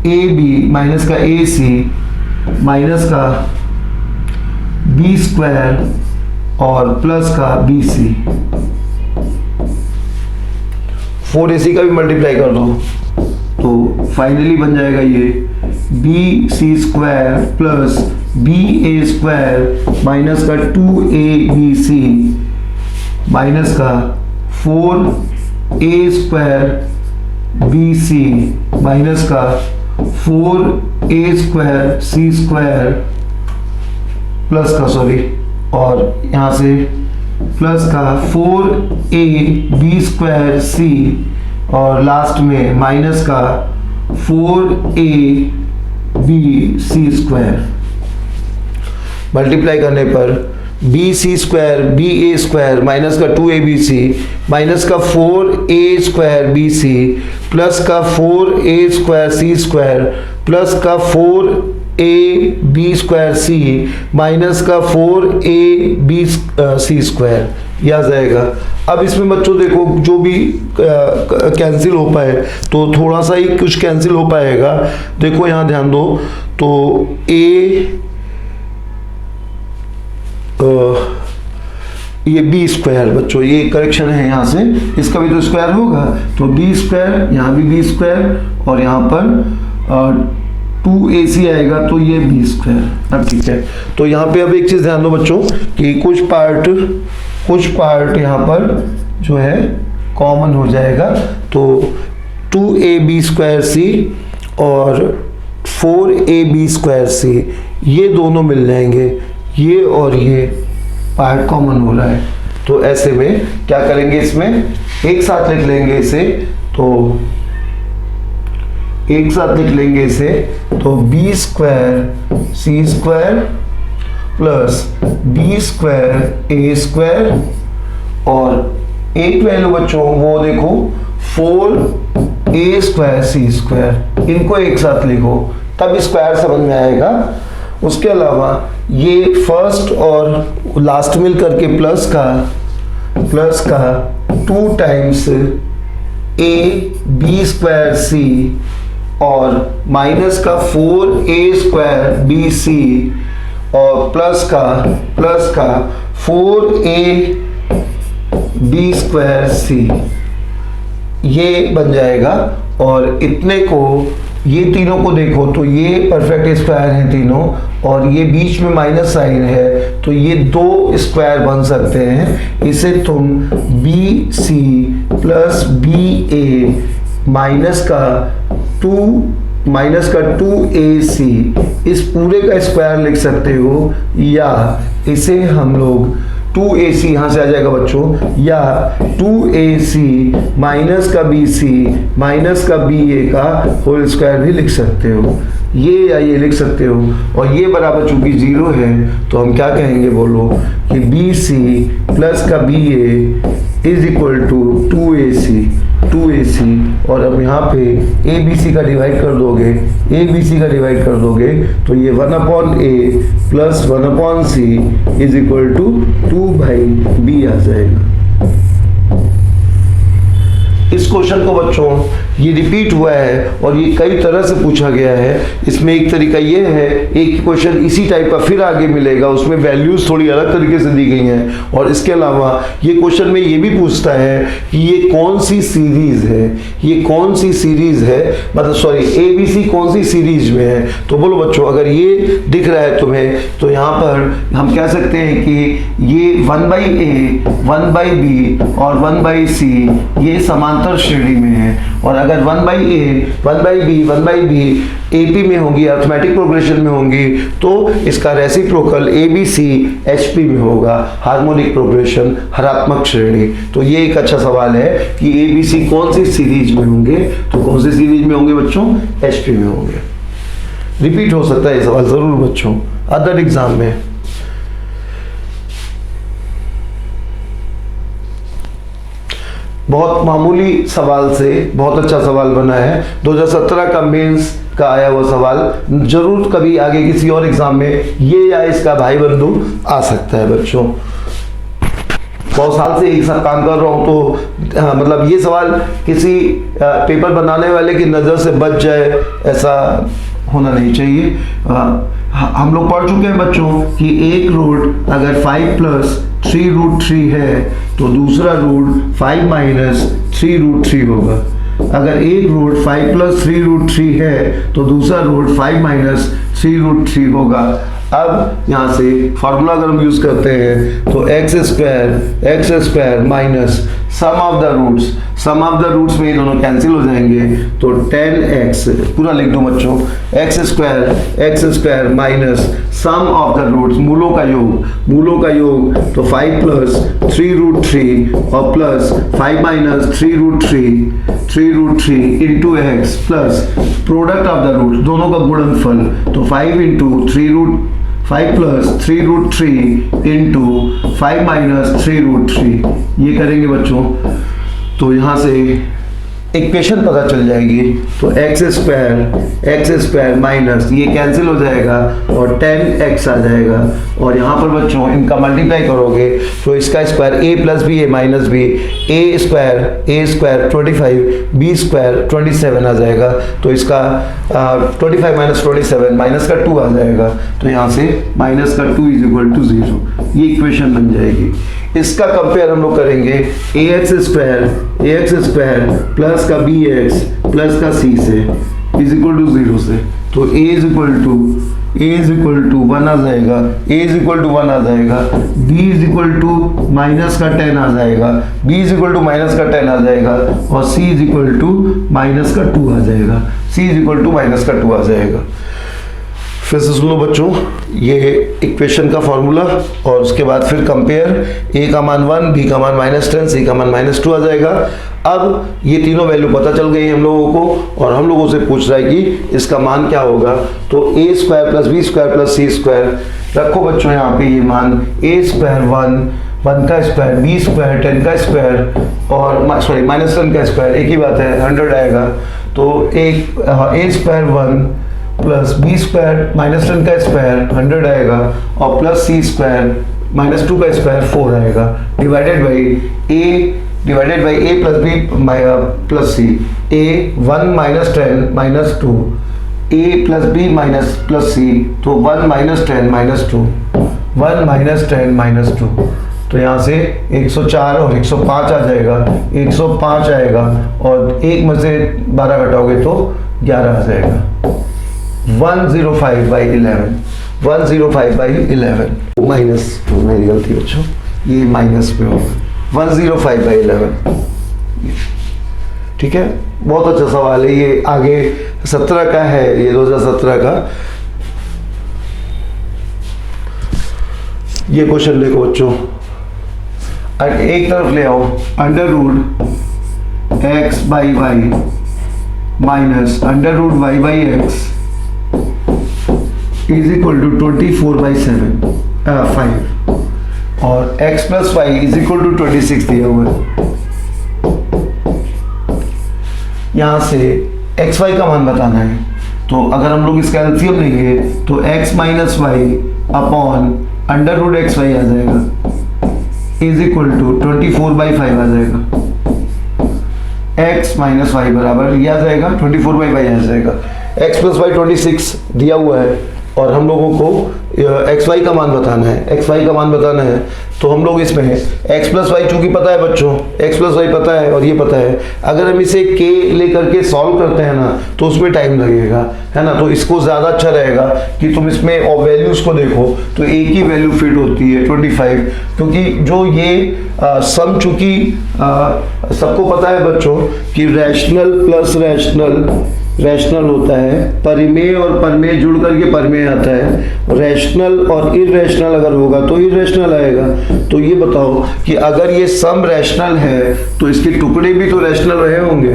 ab माइनस का ac माइनस का b स्क्वायर और प्लस का bc, 4ac का भी मल्टीप्लाई कर दो तो फाइनली बन जाएगा ये bc square plus ba square minus का 2abc माइनस का 4a स्क्वायर bc माइनस का 4a square c square plus का और यहाँ से प्लस का 4ab स्क्वायर c और लास्ट में माइनस का 4abc स्क्वायर, मल्टीप्लाई करने पर bc square ba square minus का 2abc माइनस का 4a स्क्वायर bc प्लस का 4a square c square plus का 4ab स्क्वायर c माइनस का 4abc स्क्वायर, यह आ जाएगा। अब इसमें बच्चों देखो जो भी कैंसिल हो पाए तो थोड़ा सा ही कुछ कैंसिल हो पाएगा। देखो यहाँ ध्यान दो तो ये b स्क्वायर बच्चों, ये करेक्शन है यहाँ से, इसका भी तो स्क्वायर होगा तो b स्क्वायर, यहाँ भी b स्क्वायर और यहाँ पर 2ac आएगा तो ये b स्क्वायर। अब ठीक है, तो यहाँ पे अब एक चीज ध्यान दो बच्चों कि कुछ पार्ट यहाँ पर जो है कॉमन हो जाएगा, तो 2ab स्क्वायर c और 4ab स्क्वायर c ये दोनों मिल जाएंगे, ये और ये पार्ट कॉमन हो रहा है। तो ऐसे में क्या करेंगे, इसमें एक साथ लिख लेंगे इसे, तो एक साथ लिख लेंगे इसे, तो बी स्क्वायर सी स्क्वायर प्लस बी स्क्वायर ए स्क्वायर, और एक वैल्यू बच्चों वो देखो 4a स्क्वायर सी स्क्वायर, इनको एक साथ लिखो तब स्क्वायर समझ में आएगा। उसके अलावा ये फर्स्ट और लास्ट मिल करके प्लस का 2 टाइम्स a बी स्क्वायर सी और माइनस का 4a स्क्वायर बी सी और प्लस का 4a बी स्क्वायर सी, ये बन जाएगा। और इतने को, ये तीनों को देखो तो ये परफेक्ट स्क्वायर हैं तीनों, और ये बीच में माइनस साइन है तो ये 2 स्क्वायर बन सकते हैं। इसे तुम बी सी प्लस बी ए माइनस का 2ac इस पूरे का स्क्वायर लिख सकते हो, या इसे हम लोग 2ac यहाँ से आ जाएगा बच्चों, या 2ac माइनस का bc माइनस का ba का होल स्क्वायर भी लिख सकते हो, ये या ये लिख सकते हो। और ये बराबर चूंकि 0 है तो हम क्या कहेंगे बोलो कि bc प्लस का ba is equal to 2ac, और अब यहाँ पे abc का डिवाइड कर दोगे तो ये 1/a plus 1/c is equal to 2/b आ जाएगा। इस क्वेश्चन को बच्चों ये रिपीट हुआ है और ये कई तरह से पूछा गया है। इसमें एक तरीका ये है, एक क्वेश्चन इसी टाइप का फिर आगे मिलेगा, उसमें वैल्यूज थोड़ी अलग तरीके से दी गई हैं। और इसके अलावा ये क्वेश्चन में ये भी पूछता है कि ये कौन सी सीरीज है, मतलब सॉरी ABC कौन सी सीरीज में है। तो बोलो बच्चों, अगर ये दिख रहा है तुम्हें तो यहाँ पर हम कह सकते हैं कि ये 1/a 1/b और 1/c ये समांतर श्रेणी में है, और अगर 1/a 1/b 1/b AP में होंगी, अरिथमेटिक प्रोग्रेशन में होंगी, तो इसका रेसिप्रोकल ABC HP में होगा, हार्मोनिक प्रोग्रेशन, हरात्मक श्रेणी। तो ये एक अच्छा सवाल है कि ABC कौन सी सीरीज में होंगे, तो कौन सी सीरीज में होंगे बच्चों, HP में होंगे। रिपीट हो सकता है ये सवाल जरूर बच्चों अदर एग्जाम में। बहुत मामूली सवाल से बहुत अच्छा सवाल बना है, 2017 का मेंस का आया हुआ सवाल, जरूर कभी आगे किसी और एग्जाम में ये या इसका भाई बंधु आ सकता है बच्चों। बहुत साल से एक साथ काम कर रहा हूँ तो मतलब ये सवाल किसी पेपर बनाने वाले की नज़र से बच जाए ऐसा होना नहीं चाहिए। हम लोग पढ़ चुके हैं बच्चों कि एक रूट अगर 5 + 3√3 है तो दूसरा रूट 5 - 3√3 होगा। अगर एक रूट 5 + 3√3 है तो दूसरा रूट 5 - 3√3 होगा। अब यहाँ से फार्मूला अगर हम यूज करते हैं तो x² minus sum of the roots में ये दोनों कैंसिल हो जाएंगे, तो 10x पूरा लिख दो बच्चों, x² minus sum of the roots मूलों का योग, तो 5 + 3√3 और plus 5 - 3√3 into x plus product of the roots दोनों का गुणनफल, तो 5 + 3√3 इंटू 5 - 3√3 ये करेंगे बच्चों तो यहाँ से इक्वेशन पता चल जाएगी। तो x² माइनस ये कैंसिल हो जाएगा और 10x आ जाएगा, और यहाँ पर बच्चों इनका मल्टीप्लाई करोगे तो इसका square a + b - b a² 25 b² 27 आ जाएगा। तो इसका 25 - 27 माइनस का 2 आ जाएगा, तो यहाँ से माइनस का 2 = 0 ये इक्वेशन बन जाएगी। इसका कंपेयर हम लोग करेंगे ax² प्लस का bx प्लस का c से इज इक्वल टू 0 से, तो a इज इक्वल टू 1 आ जाएगा, b is equal to minus का 10 आ जाएगा, b is equal to minus का 10 आ जाएगा, और c is equal to minus का 2 आ जाएगा, फिर से सुन लो बच्चों, ये इक्वेशन का फॉर्मूला और उसके बाद फिर कंपेयर, a का मान 1, b का मान -10, c का मान -2 आ जाएगा। अब ये तीनों वैल्यू पता चल गई हम लोगों को और हम लोगों से पूछ रहा है कि इसका मान क्या होगा। तो a² + b² + c² रखो बच्चों यहाँ पे ये मान, a² 1 का स्क्वायर, b² 10 का स्क्वायर और सॉरी -10 का स्क्वायर, एक ही बात है, 100 आएगा। तो एक a² 1 प्लस b² -10 का स्क्वायर 100 आएगा और प्लस c² -2 का स्क्वायर 4 आएगा, divided by a plus b plus c, a 1 - 10 - 2, a plus b plus c, तो 1 - 10 - 2, 1 - 10 - 2, तो यहाँ से 104 और 105 आ जाएगा, 105 आएगा और 1 में से 12 घटाओगे तो 11 आ जाएगा। 105/11, 105/11 माइनस, मेरी गलती बच्चों, ये माइनस में होगा, 105/11। ठीक है, बहुत अच्छा सवाल है ये। आगे 17 का है, ये 2017 का ये क्वेश्चन देखो बच्चों, एक तरफ ले आओ, √x/y minus √y/x is equal to 24/5 और x + y is equal to 26 दिया हुआ है। यहाँ से x y का मान बताना है, तो अगर हम लोग इसका एलसीएम लेंगे तो x - y अपॉन √xy आ जाएगा इज इक्वल टू 24/5 आ जाएगा। x - y बराबर ये आ जाएगा 24/5 आ जाएगा। x + y 26 दिया हुआ है और हम लोगों को एक्स वाई का मान बताना है, एक्स वाई का मान बताना है। तो हम लोग इसमें x + y चूंकि पता है बच्चों, x + y पता है और ये पता है, अगर हम इसे k लेकर के सॉल्व करते हैं ना तो उसमें टाइम लगेगा, है ना। तो इसको ज़्यादा अच्छा रहेगा कि तुम इसमें और वैल्यूज़ को देखो तो एक ही वैल्यू फिट होती है 25, क्योंकि जो ये सम चूंकि सबको पता है बच्चों कि रैशनल प्लस रैशनल होता है, परिमेय और परमेय जुड़ करके परमेय आता है। रैशनल और इरैशनल अगर होगा तो इरैशनल आएगा। तो ये बताओ कि अगर ये सम रैशनल है तो इसके टुकड़े भी तो रैशनल रहे होंगे।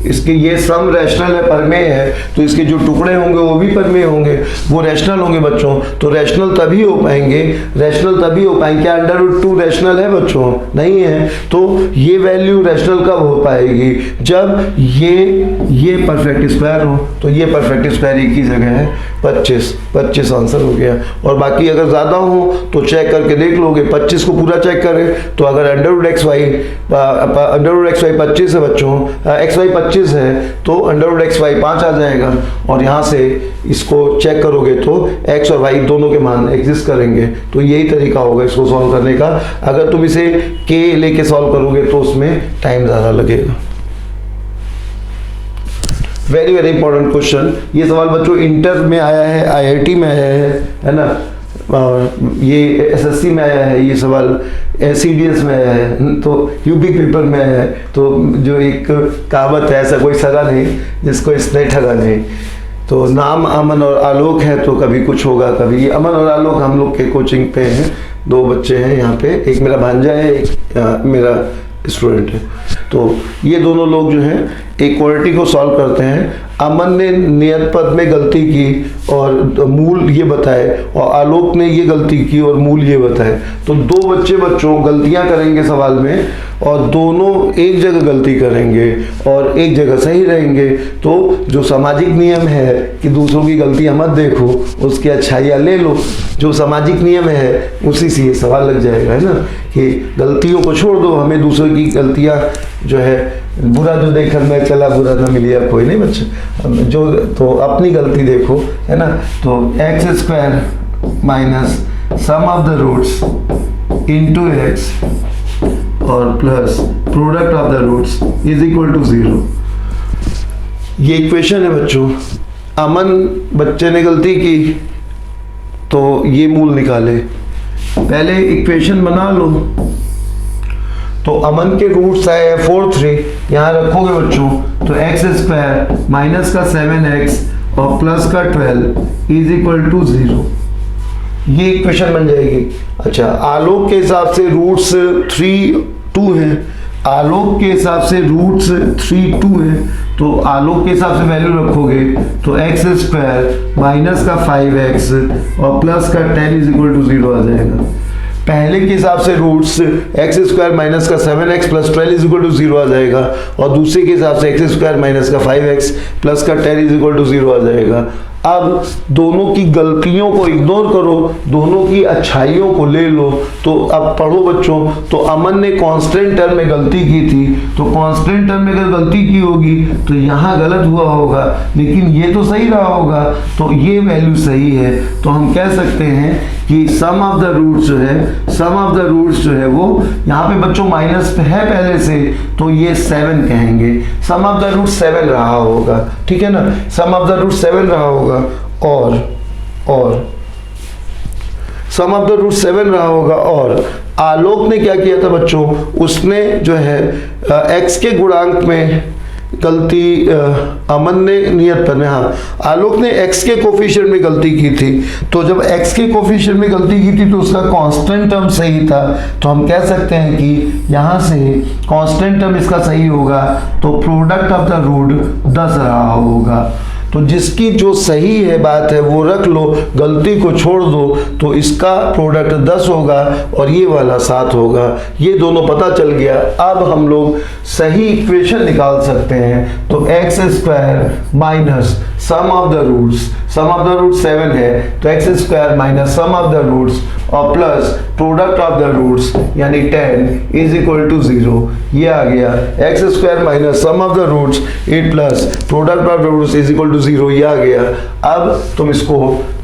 इसके ये सम रैशनल है, परमेय है, तो इसके जो टुकड़े होंगे वो भी परमेय होंगे, वो रैशनल होंगे बच्चों। तो रैशनल तभी हो पाएंगे, क्या √2 रैशनल है बच्चों? नहीं है। तो ये वैल्यू रैशनल कब हो पाएगी? जब ये परफेक्ट स्क्वायर हो। तो ये परफेक्ट स्क्वायर एक ही जगह है, 25 आंसर हो गया। और बाकी अगर ज़्यादा हो तो चेक करके देख लोगे, 25 को पूरा चेक करें तो अगर √xy 25 है बच्चों, xy 25 है तो √xy 5 आ जाएगा। और यहाँ से इसको चेक करोगे तो x और y दोनों के मान एग्जिस्ट करेंगे। तो यही तरीका होगा इसको सॉल्व करने का। अगर तुम इसे k लेके सॉल्व करोगे तो उसमें टाइम ज़्यादा लगेगा। Very very important question. ये सवाल बच्चों इंटर में आया है, IIT में आया है ना, ये SSC में आया है, ये सवाल CDS में आया है, तो UP पेपर में आया है। तो जो एक कहावत है, ऐसा कोई सगा नहीं जिसको इसने ठगा नहीं। तो नाम अमन और आलोक है तो कभी कुछ होगा कभी। अमन और आलोक हम लोग के कोचिंग पे हैं, 2 बच्चे हैं यहाँ पे, एक मेरा भांजा है, एक मेरा स्टूडेंट है। तो ये दोनों लोग जो हैं इक्वालिटी को सॉल्व करते हैं। अमन ने नियत पद में गलती की और मूल ये बताए, और आलोक ने ये गलती की और मूल ये बताए। तो 2 बच्चों गलतियां करेंगे सवाल में, और दोनों एक jagah गलती करेंगे और एक जगह सही रहेंगे। तो जो सामाजिक नियम है कि दूसरों की गलतियां मत देखो, उसकी अच्छाइयाँ ले लो, जो सामाजिक नियम है उसी से ये सवाल लग जाएगा, है ना, कि गलतियों को छोड़ दो, हमें दूसरों की गलतियां जो है, बुरा जो देखकर मैं चला बुरा ना मिलिया कोई नहीं बच्चे, जो तो अपनी गलती देखो, है ना। तो x² minus sum of the roots into x और plus product of the roots is equal to 0। ये इक्वेशन है बच्चों। अमन बच्चे ने गलती की तो ये मूल निकाले, पहले इक्वेशन बना लो। तो अमन के रूट्स आए हैं 4 3, यहाँ रखोगे बच्चों तो x² माइनस का 7x और प्लस का 12 इज इक्वल टू 0। ये इक्वेशन बन जाएगी। अच्छा, आलोक के हिसाब से रूट्स 3 2 हैं, आलोक के हिसाब से रूट्स 3 2 है, तो आलोक के हिसाब से वैल्यू रखोगे तो एक्स स्क्वायर माइनस का 5x और प्लस का 10 इज इक्वल टू 0 आ जाएगा। पहले के हिसाब से रूट्स एक्स स्क्वायर माइनस का 7x plus 12 is equal to 0 आ जाएगा, और दूसरे के हिसाब से एक्स स्क्वायर माइनस का 5x प्लस का 10 इज इक्वल टू 0 आ जाएगा। अब दोनों की गलतियों को इग्नोर करो, दोनों की अच्छाइयों को ले लो। तो अब पढ़ो बच्चों, तो अमन ने कांस्टेंट टर्म में गलती की थी, तो कांस्टेंट टर्म में अगर गलती की होगी तो यहाँ गलत हुआ होगा, लेकिन ये तो सही रहा होगा, तो ये वैल्यू सही है। तो हम कह सकते हैं कि सम ऑफ द रूट्स जो है, सम ऑफ द रूट्स जो है वो यहाँ पे बच्चों माइनस है पहले से, तो ये 7 कहेंगे। सम ऑफ द रूट 7 रहा होगा, ठीक है ना, सम ऑफ द रूट 7 रहा होगा, और सम ऑफ द रूट 7 रहा होगा। और आलोक ने क्या किया था बच्चों, उसने जो है x के गुणांक में गलती, अमन ने नियत पर, हाँ आलोक ने x के कोफिशिएंट में गलती की थी। तो जब x के कोफिशिएंट में गलती की थी तो उसका कांस्टेंट टर्म सही था, तो हम कह सकते हैं कि यहाँ से कांस्टेंट टर्म इसका सही होगा, तो प्रोडक्ट ऑफ द रूट 10 रहा होगा। तो जिसकी जो सही है बात है वो रख लो, गलती को छोड़ दो, तो इसका प्रोडक्ट 10 होगा और ये वाला 7 होगा। ये दोनों पता चल गया। अब हम लोग सही इक्वेशन निकाल सकते हैं। तो x square minus sum of the roots, sum of the root 7 है, तो x square minus sum of the roots और plus product of the roots यानी 10 इज इक्वल टू 0। ये आ गया x square minus sum of the roots 8 plus product of the roots is equal to 0। ये आ गया। अब तुम इसको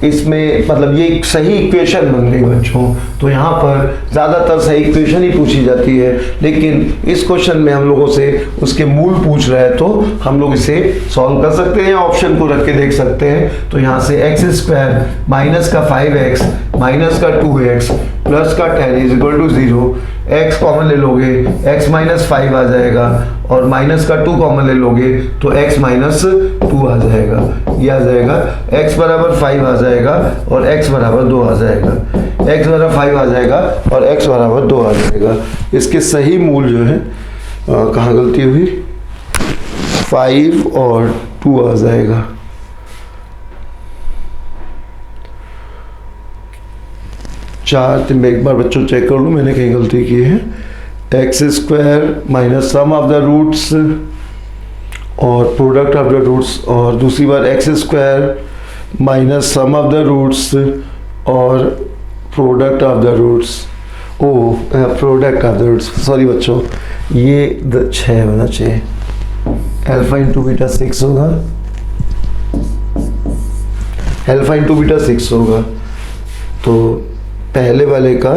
इसमें मतलब ये एक सही इक्वेशन बन गई बच्चों। तो यहाँ पर ज़्यादातर सही इक्वेशन ही पूछी जाती है, लेकिन इस क्वेश्चन में हम लोगों से उसके मूल पूछ रहा है, तो हम लोग इसे सॉल्व कर सकते हैं, ऑप्शन को रख के देख सकते हैं। तो यहाँ से एक्स स्क्वायर माइनस का 5x माइनस का 2x प्लस का 10 is equal to 0। x common ले लोगे, x माइनस 5 आ जाएगा, और माइनस का 2 कॉमन ले लोगे तो x माइनस 2 आ जाएगा। ये आ जाएगा x बराबर 5 आ जाएगा और x बराबर 2 आ जाएगा, x बराबर 5 आ जाएगा और x बराबर 2 आ जाएगा। इसके सही मूल जो है कहाँ गलती हुई, 5 और 2 आ जाएगा। चार तो मैं एक बार बच्चों चेक कर लूँ मैंने कहीं गलती की है। X square minus sum of the roots और प्रोडक्ट ऑफ द रूट्स, और दूसरी बार x square minus sum of the roots और product of the roots, product of the roots, sorry बच्चों ये 6 होना चाहिए। अल्फा इंटू बीटा 6 होगा, अल्फा इंटू बीटा 6 होगा। तो पहले वाले का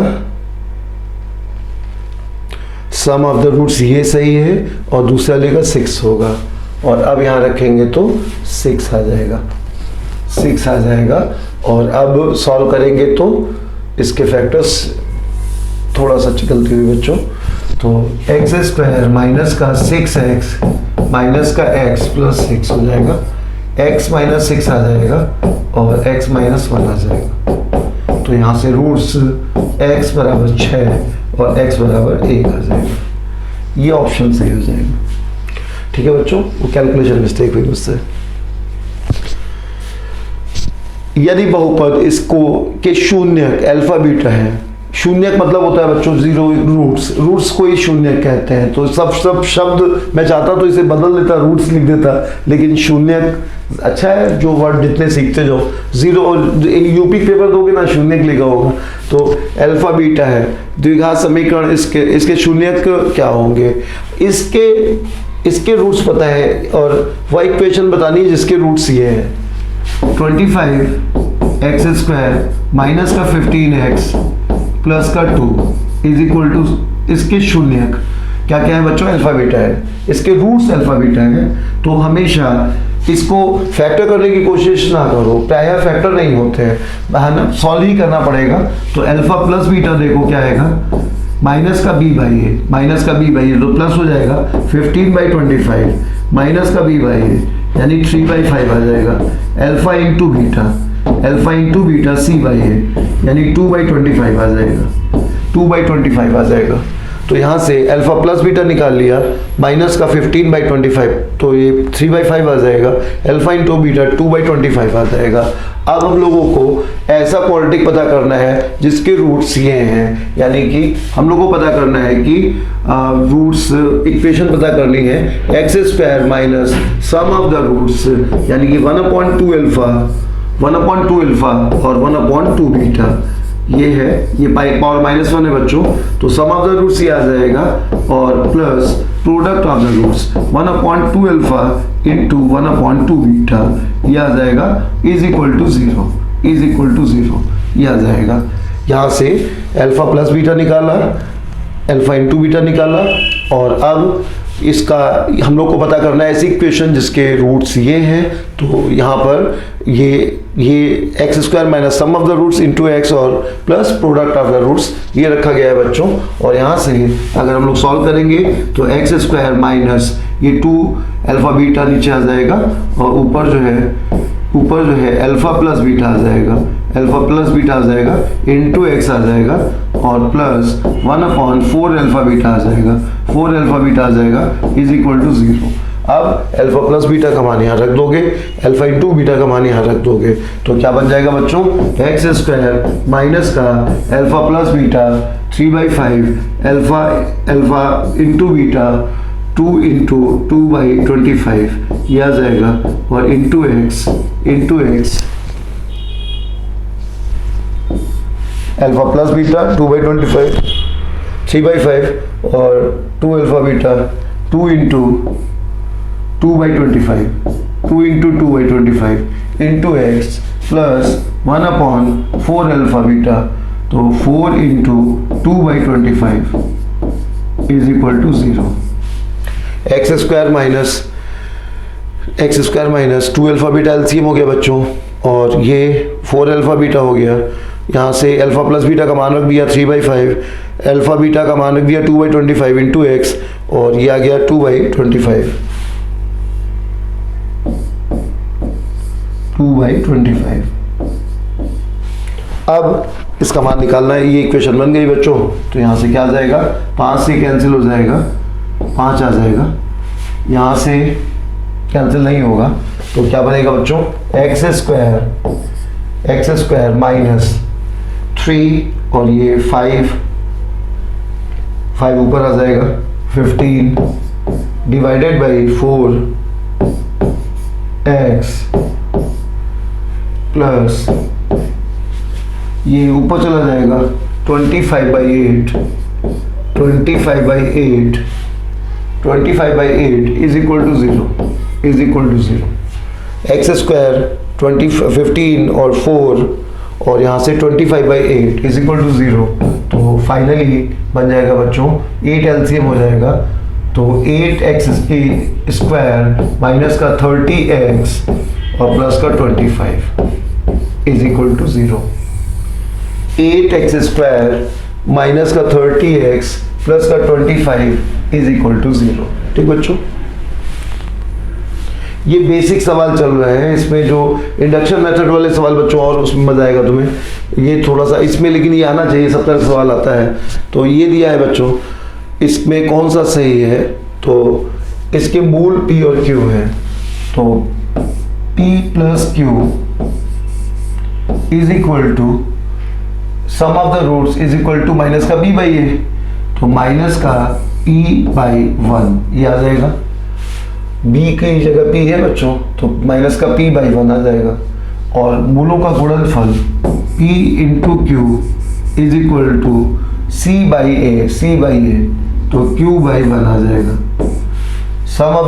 सम ऑफ द रूट्स ये सही है और दूसरे वाले का 6 होगा, और अब यहाँ रखेंगे तो 6 आ जाएगा, 6 आ जाएगा। और अब सॉल्व करेंगे तो इसके फैक्टर्स थोड़ा सा गलती हुई बच्चों। तो एक्स स्क्वायर माइनस का 6x माइनस का x प्लस 6 हो जाएगा, x माइनस 6 आ जाएगा और x माइनस 1 आ जाएगा। तो यहाँ से रूट्स x बराबर 6 और x बराबर 1 आ जाएगा। ये ऑप्शन सही हो जाएगा। ठीक है बच्चों, वो कैलकुलेशन मिस्टेक हुई मुझसे। यदि बहुपद इसको के शून्यक अल्फा बीटा है, शून्यक मतलब होता है बच्चों 0, रूट्स को ही शून्यक कहते हैं। तो सब शब्द मैं चाहता तो इसे बदल देता, रूट्स लिख देता, लेकिन शून्यक अच्छा है, जो वर्ड जितने सीखते जाओ। 0 यूपी पेपर दोगे ना शून्यक लिखा होगा। तो अल्फा बीटा है द्विघात समीकरण, इसके शून्यक क्या होंगे, इसके रूट्स पता है और वह इक्वेशन बतानी है जिसके रूट्स ये है। 25x स्क्वायर माइनस का 15x प्लस का 2 इज इक्वल टू, इसके शून्यक क्या क्या है बच्चों, अल्फा बीटा है, इसके रूट्स अल्फा बीटा है। तो हमेशा इसको फैक्टर करने की कोशिश ना करो, प्रायः फैक्टर नहीं होते हैं, है ना, सॉल्व ही करना पड़ेगा। तो अल्फा प्लस बीटा देखो क्या आएगा, माइनस का b बाई ए, माइनस का b बाई ए तो प्लस हो जाएगा 15/25 माइनस का बी बाई ए यानी 3/5 आ जाएगा। Alpha into beta c by a यानी 2/25 आ जाएगा, 2/25 आ जाएगा। तो यहाँ से अल्फा प्लस बीटा निकाल लिया, माइनस का 15/25 तो ये 3/5 आ जाएगा। अल्फा इंटू बीटा 2/25 आ जाएगा। अब हम लोगों को ऐसा क्वाड्रेटिक पता करना है जिसके रूट्स ये हैं, यानी कि हम लोगों को पता करना है कि रूट्स इक्वेशन पता करनी है x² minus sum of the roots, यानी कि 1/2 अल्फा और 1/2 बीटा, ये है, ये पावर -1 है बच्चों, तो सम ऑफ द रूट्स ये आ जाएगा और plus product of the roots 1/2 alpha into 1/2 beta ये आ जाएगा इज इक्वल टू 0 ये आ जाएगा। यहाँ से अल्फा प्लस बीटा निकाला, अल्फा इंटू बीटा निकाला, और अब इसका हम लोग को पता करना है ऐसी इक्वेशन जिसके रूट्स ये हैं। तो यहाँ पर ये x² minus sum of the roots into x और plus product of the roots ये रखा गया है बच्चों। और यहाँ से अगर हम लोग सॉल्व करेंगे तो x² माइनस ये 2 अल्फा बीटा नीचे आ जाएगा और ऊपर जो है अल्फा प्लस बीटा आ जाएगा, इंटू एक्स आ जाएगा और प्लस 1/4 अल्फा बीटा आ जाएगा, 4 अल्फा बीटा आ जाएगा इज इक्वल टू 0। अब अल्फा प्लस बीटा का मान यहाँ रख दोगे, अल्फा इंटू बीटा का मान यहाँ रख दोगे, तो क्या बन जाएगा बच्चों, x² माइनस का alpha plus beta 3/5 alpha into beta 2 into 2/25 ये आ जाएगा और into x alpha plus beta 2/25 3/5 और 2 alpha beta 2 into 2/25 into x plus 1/4 alpha beta, तो 4 into 2/25 is equal to 0। x² minus 2 alpha beta LCM हो गया बच्चों, और ये 4 अल्फा बीटा हो गया। यहाँ से अल्फा प्लस बीटा का मान रख दिया 3/5, अल्फा बीटा का मान रख दिया 2/25 इंटू एक्स, और ये आ गया 2/25। अब इसका मान निकालना है, ये इक्वेशन बन गई बच्चों। तो यहाँ से क्या आ जाएगा, 5 से कैंसिल हो जाएगा, 5 आ जाएगा, यहाँ से कैंसिल नहीं होगा, तो क्या बनेगा बच्चों, x² माइनस 3 और ये 5 ऊपर आ जाएगा, 15 डिवाइडेड बाई 4x प्लस ये ऊपर चला जाएगा 25/8 इज इक्वल टू 0 x² 15 और 4 और यहाँ से 25/8 इज इक्वल टू 0। तो फाइनली बन जाएगा बच्चों 8 एलसीएम हो जाएगा, तो 8x² माइनस का 30x और प्लस का 25 is equal to 0। 8x² minus का 30x प्लस का 25 इज इक्वल टू 0। ठीक बच्चों, ये बेसिक सवाल चल रहे हैं, इसमें जो इंडक्शन मेथड वाले सवाल बच्चों और उसमें मजा आएगा तुम्हें, ये थोड़ा सा इसमें, लेकिन ये आना चाहिए, सब तरह का सवाल आता है। तो ये दिया है बच्चों, इसमें कौन सा सही है, तो इसके मूल p और q है, तो p plus q is equal to sum of the roots is equal to minus का b बाई ए, तो माइनस का p/1 ये आ जाएगा, b की जगह p है बच्चों, तो माइनस का p/1 आ जाएगा, और मूलों का गुणनफल p into q is equal to c by a, तो q/1 आ जाएगा। Sum of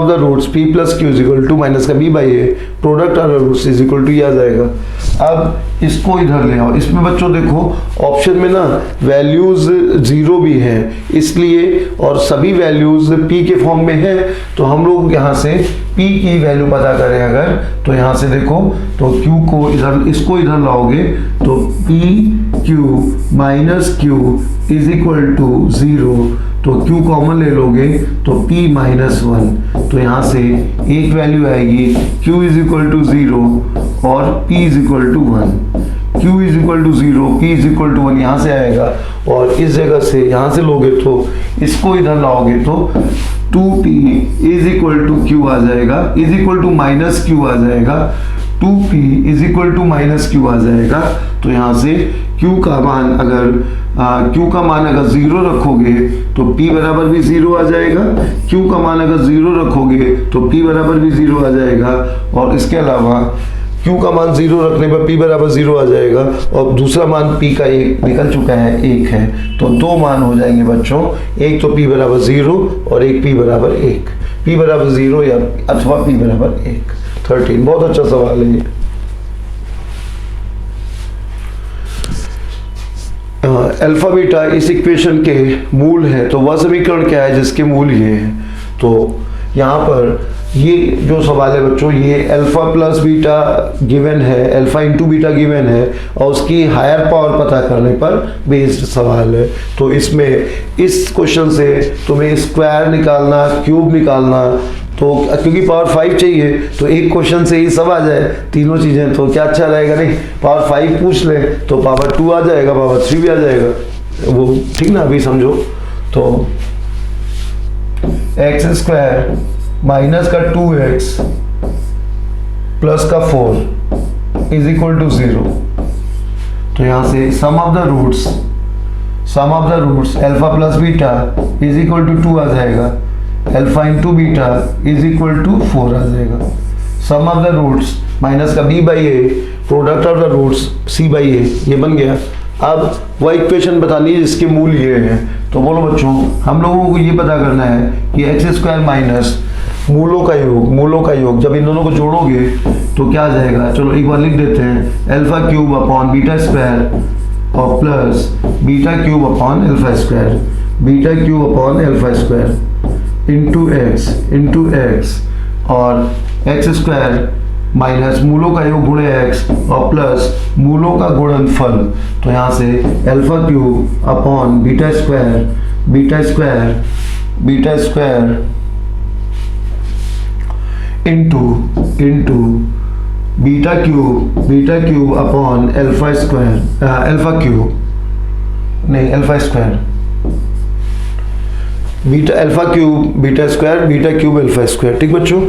the roots p plus q is equal to minus का b by a, product of the roots is equal to ये आ जाएगा। अब इसको इधर ले आओ, इसमें बच्चों देखो ऑप्शन में ना वैल्यूज 0 भी हैं, इसलिए और सभी वैल्यूज p के फॉर्म में है, तो हम लोग यहाँ से P की वैल्यू पता करें अगर, तो यहाँ से देखो, तो Q को इधर, इसको इधर लाओगे तो P Q minus Q is equal to 0, तो Q कॉमन ले लोगे तो P माइनस 1, तो यहाँ से एक वैल्यू आएगी Q इज इक्वल टू 0 और P is equal to 1। Q is equal to 0, P is equal to 1 यहाँ से आएगा, और इस जगह से यहाँ से लोगे तो इसको इधर लाओगे तो 2P is equal to Q आ जाएगा, is equal to minus Q आ जाएगा, 2P is equal to minus Q आ जाएगा। तो यहाँ से Q का मान अगर Q का मान अगर 0 रखोगे तो P बराबर भी 0 आ जाएगा, Q का मान अगर 0 रखोगे तो P बराबर भी 0 आ जाएगा, और इसके अलावा Q का मान 0 रखने पर P बराबर 0 आ जाएगा, और दूसरा मान P का एक निकल चुका है, 1 है, तो दो मान हो जाएंगे बच्चों, एक तो P बराबर 0 और एक P बराबर 1, P बराबर 0 या अथवा P बराबर 1। 13, बहुत अच्छा सवाल है ये। अल्फा बीटा इस इक्वेशन के मूल है, तो वह समीकरण क्या है जिसके मूल ये है। तो यहाँ पर ये जो सवाल है बच्चों, ये अल्फा प्लस बीटा गिवन है, अल्फा इंटू बीटा गिवन है, और उसकी हायर पावर पता करने पर बेस्ड सवाल है। तो इसमें इस क्वेश्चन से तुम्हें स्क्वायर निकालना, क्यूब निकालना, तो क्योंकि पावर 5 चाहिए तो एक क्वेश्चन से ही सब आ जाए तीनों चीज़ें, तो क्या अच्छा रहेगा, नहीं पावर 5 पूछ ले तो पावर 2 आ जाएगा, पावर 3 भी आ जाएगा, वो ठीक ना, अभी समझो। तो एक्स स्क्वायर माइनस का 2x प्लस का 4 इज इक्वल टू 0, तो यहाँ से sum of the roots alpha plus beta is equal to 2 आ जाएगा, alpha into beta is equal to 4 आ जाएगा, sum of the roots minus का b by a, product of the roots c by a, ये बन गया। अब वह इक्वेशन बतानी है जिसके मूल ये है। तो बोलो बच्चों, हम लोगों को ये पता करना है कि एक्स स्क्वायर माइनस मूलों का योग जब इन दोनों को जोड़ोगे तो क्या आ जाएगा। चलो एक बार लिख देते हैं, alpha cube upon beta square और plus beta cube upon alpha square, beta cube upon alpha square into x और एक्स स्क्वायर माइनस मूलों का योग गुणे एक्स और प्लस मूलों का गुणनफल। तो यहाँ से alpha cube upon beta square into beta cube upon alpha square, beta alpha cube beta square, beta cube alpha square. ठीक बच्चों,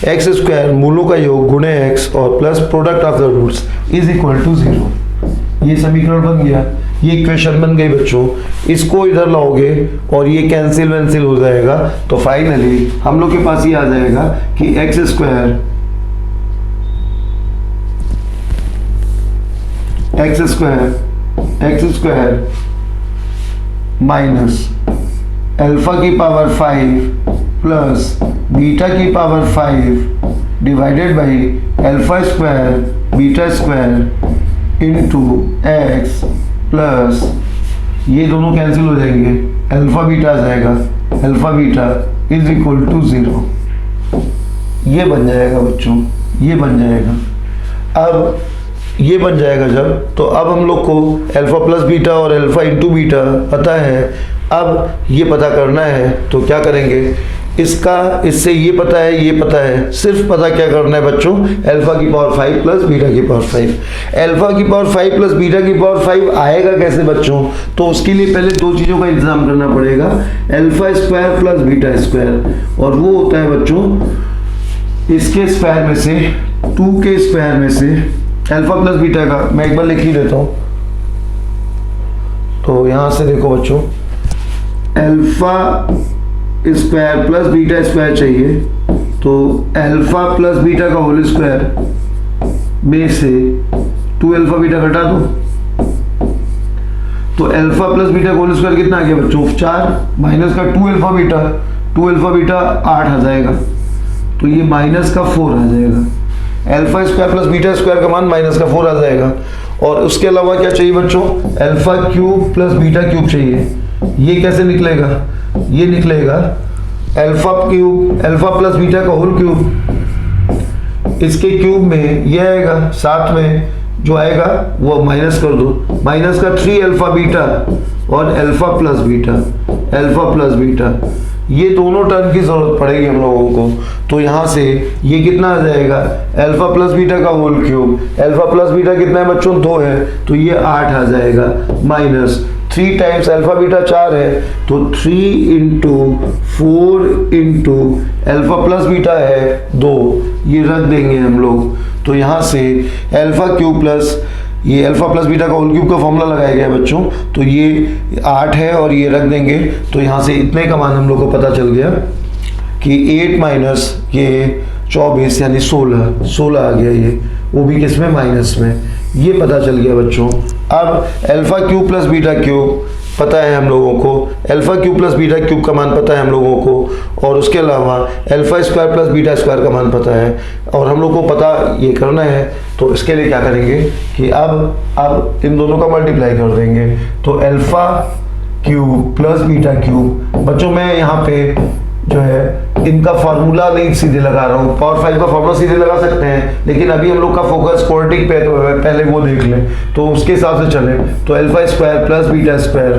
एक्स स्क्वायर मूलों का योग गुणे एक्स और plus product of the roots is equal to 0। ये समीकरण बन गया, ये इक्वेशन बन गई बच्चों। इसको इधर लाओगे और ये कैंसिल हो जाएगा, तो फाइनली हम लोग के पास ये आ जाएगा कि एक्स स्क्वायर माइनस अल्फा की पावर 5 प्लस बीटा की power 5 divided by alpha square beta square into x plus ये दोनों कैंसिल हो जाएंगे, अल्फा बीटा आ जाएगा, alpha beta is equal to 0। ये बन जाएगा बच्चों, ये बन जाएगा। अब ये बन जाएगा जब, तो अब हम लोग को अल्फा प्लस बीटा और अल्फा इंटू बीटा पता है। अब ये पता करना है तो क्या करेंगे, इससे ये पता है, सिर्फ पता क्या करना है बच्चों, अल्फा की पावर 5 प्लस बीटा की पावर 5। अल्फा की पावर 5 प्लस बीटा की पावर 5 आएगा कैसे बच्चों, तो उसके लिए पहले दो चीज़ों का इंतजाम करना पड़ेगा, alpha square plus beta square, और वो होता है बच्चों इसके स्क्वायर में से 2 के स्क्वायर में से अल्फा प्लस बीटा का। मैं एक बार लिख ही देता हूँ, तो यहाँ से देखो बच्चों, alpha square plus beta square चाहिए, तो अल्फा प्लस बीटा का होल स्क्वायर में से 2 अल्फा बीटा घटा दो, तो अल्फा प्लस बीटा का होल स्क्वायर कितना आ गया बच्चों 4, माइनस का 2 अल्फा बीटा 8 आ जाएगा, तो ये माइनस का 4 आ जाएगा। Alpha square plus beta square का मान माइनस का 4 आ जाएगा। और उसके अलावा क्या चाहिए बच्चों, alpha cube plus beta cube चाहिए। ये कैसे निकलेगा, ये निकलेगा alpha cube, alpha plus beta का होल क्यूब, इसके क्यूब में ये आएगा, साथ में जो आएगा वो माइनस कर दो, माइनस का 3 अल्फा बीटा और alpha plus beta, alpha plus beta, ये दोनों टर्म की जरूरत पड़ेगी हम लोगों को। तो यहाँ से ये कितना आ जाएगा, अल्फा प्लस बीटा का whole cube, alpha plus beta कितना है बच्चों, 2 है, तो ये 8 आ जाएगा, माइनस 3 टाइम्स अल्फा बीटा 4 है, तो 3 into 4 into alpha plus beta है 2, ये रख देंगे हम लोग। तो यहाँ से अल्फा क्यूब प्लस ये अल्फा प्लस बीटा का होल क्यूब का फॉर्मूला लगाया गया है बच्चों, तो ये 8 है और ये रख देंगे। तो यहाँ से इतने का मान हम लोग को पता चल गया कि 8 माइनस ये 24 यानी 16 आ गया, ये वो भी किस में, माइनस में, ये पता चल गया बच्चों। अब alpha cube plus beta cube पता है हम लोगों को, alpha cube plus beta cube का मान पता है हम लोगों को, और उसके अलावा alpha square plus beta square का मान पता है, और हम लोग को पता ये करना है। तो इसके लिए क्या करेंगे कि अब इन दोनों का मल्टीप्लाई कर देंगे। तो alpha cube plus beta cube, बच्चों मैं यहाँ पे जो है इनका फार्मूला नहीं सीधे लगा रहा हूँ, पावर 5 का फार्मूला सीधे लगा सकते हैं, लेकिन अभी हम लोग का फोकस क्वाड्रेटिक पे है, तो पहले वो देख लें, तो उसके हिसाब से चले। तो alpha square plus beta square,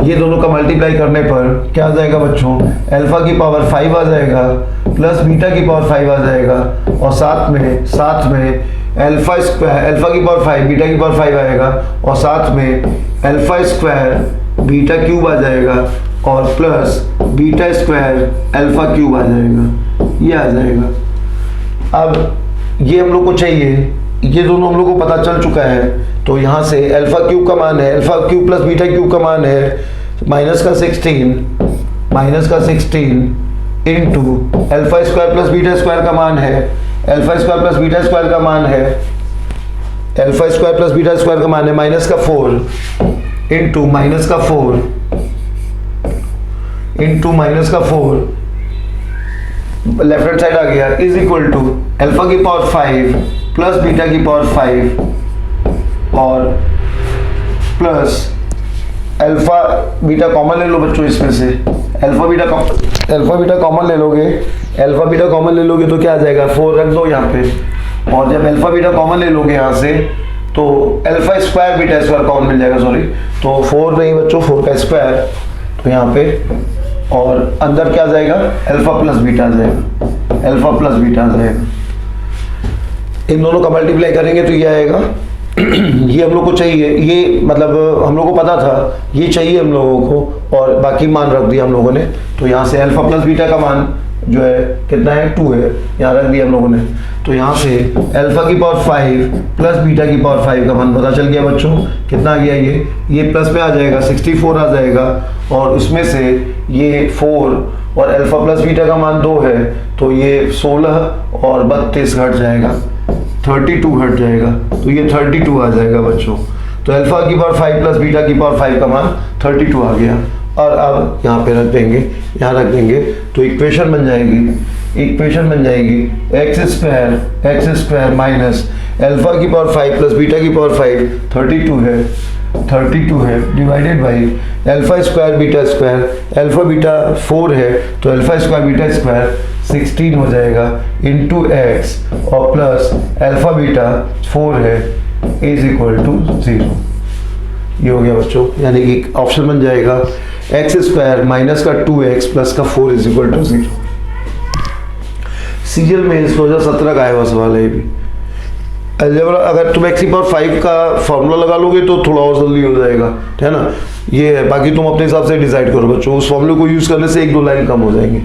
ये दोनों का मल्टीप्लाई करने पर क्या आ जाएगा बच्चों, अल्फा की पावर 5 आ जाएगा प्लस बीटा की पावर 5 आ जाएगा, और साथ में अल्फा स्क्वायर, अल्फा की पावर 5 बीटा की पावर 5 आएगा, और साथ में अल्फा स्क्वायर बीटा क्यूब आ जाएगा, और plus beta square alpha cube आ जाएगा, ये आ जाएगा। अब ये हम लोग को चाहिए, ये दोनों हम लोग को पता चल चुका है। तो यहाँ से अल्फा क्यूब का मान है, alpha cube plus beta cube का मान है माइनस का 16 into alpha square plus beta square का मान है, alpha square plus beta square का मान है, alpha square plus beta square का मान है माइनस का 4 इंटू माइनस का 4 इंटू माइनस का 4, लेफ्ट हैंड साइड आ गया, इज इक्वल टू अल्फा की पावर 5 प्लस बीटा की पावर 5 और प्लस अल्फा बीटा कॉमन ले लो बच्चों इसमें से, अल्फा बीटा कॉमन ले लोगे, अल्फा बीटा कॉमन ले लोगे तो क्या आ जाएगा, 4 रख दो यहाँ पे, और जब अल्फा बीटा कॉमन ले लोगे यहाँ से तो alpha square beta square common मिल जाएगा, सॉरी, तो 4 नहीं बच्चों, 4 का स्क्वायर, तो यहाँ पे, और अंदर क्या आ जाएगा, अल्फा प्लस बीटा आ जाएगा, अल्फा प्लस बीटा आ जाएगा। इन दोनों का मल्टीप्लाई करेंगे तो ये आएगा। ये हम लोग को चाहिए, ये मतलब हम लोग को पता था ये चाहिए हम लोगों को, और बाकी मान रख दिया हम लोगों ने। तो यहाँ से अल्फा प्लस बीटा का मान जो है कितना है, 2 है, यहाँ रख दिया हम लोगों ने। तो यहाँ से अल्फा की पावर 5 प्लस बीटा की पावर 5 का मान पता चल गया बच्चों, कितना आ गया, ये प्लस में आ जाएगा, 64 आ जाएगा, और उसमें से ये 4 और अल्फा प्लस बीटा का मान 2 है, तो ये 16 और 32 घट जाएगा, 32 घट जाएगा, तो ये 32 आ जाएगा बच्चों। तो अल्फा की पावर 5 प्लस बीटा की पावर 5 का मान 32 आ गया। और अब यहाँ पे रख देंगे, यहाँ रख देंगे, तो इक्वेशन बन जाएगी एक्स स्क्वायर माइनस अल्फा की पावर 5 प्लस बीटा की पावर 5 32 है divided by alpha square beta square, alpha beta 4 है तो अल्फा स्क्वायर बीटा स्क्वायर 16 हो जाएगा इंटू एक्स, और प्लस अल्फा बीटा 4 है इज इक्वल टू 0। ये हो गया बच्चों, यानी कि ऑप्शन बन जाएगा एक्स स्क्वायर माइनस का 2x प्लस का 4 इज इक्वल टू 0। सीरियल में 2017 का आया हुआ सवाल है ये भी। अलजेब्रा अगर तुम एक्स की पावर 5 का फॉर्मूला लगा लोगे तो थोड़ा और जल्दी हो जाएगा, है ना, ये है। बाकी तुम अपने हिसाब से डिसाइड करो बच्चों, उस फॉर्मूले को यूज करने से 1-2 लाइन कम हो जाएंगे।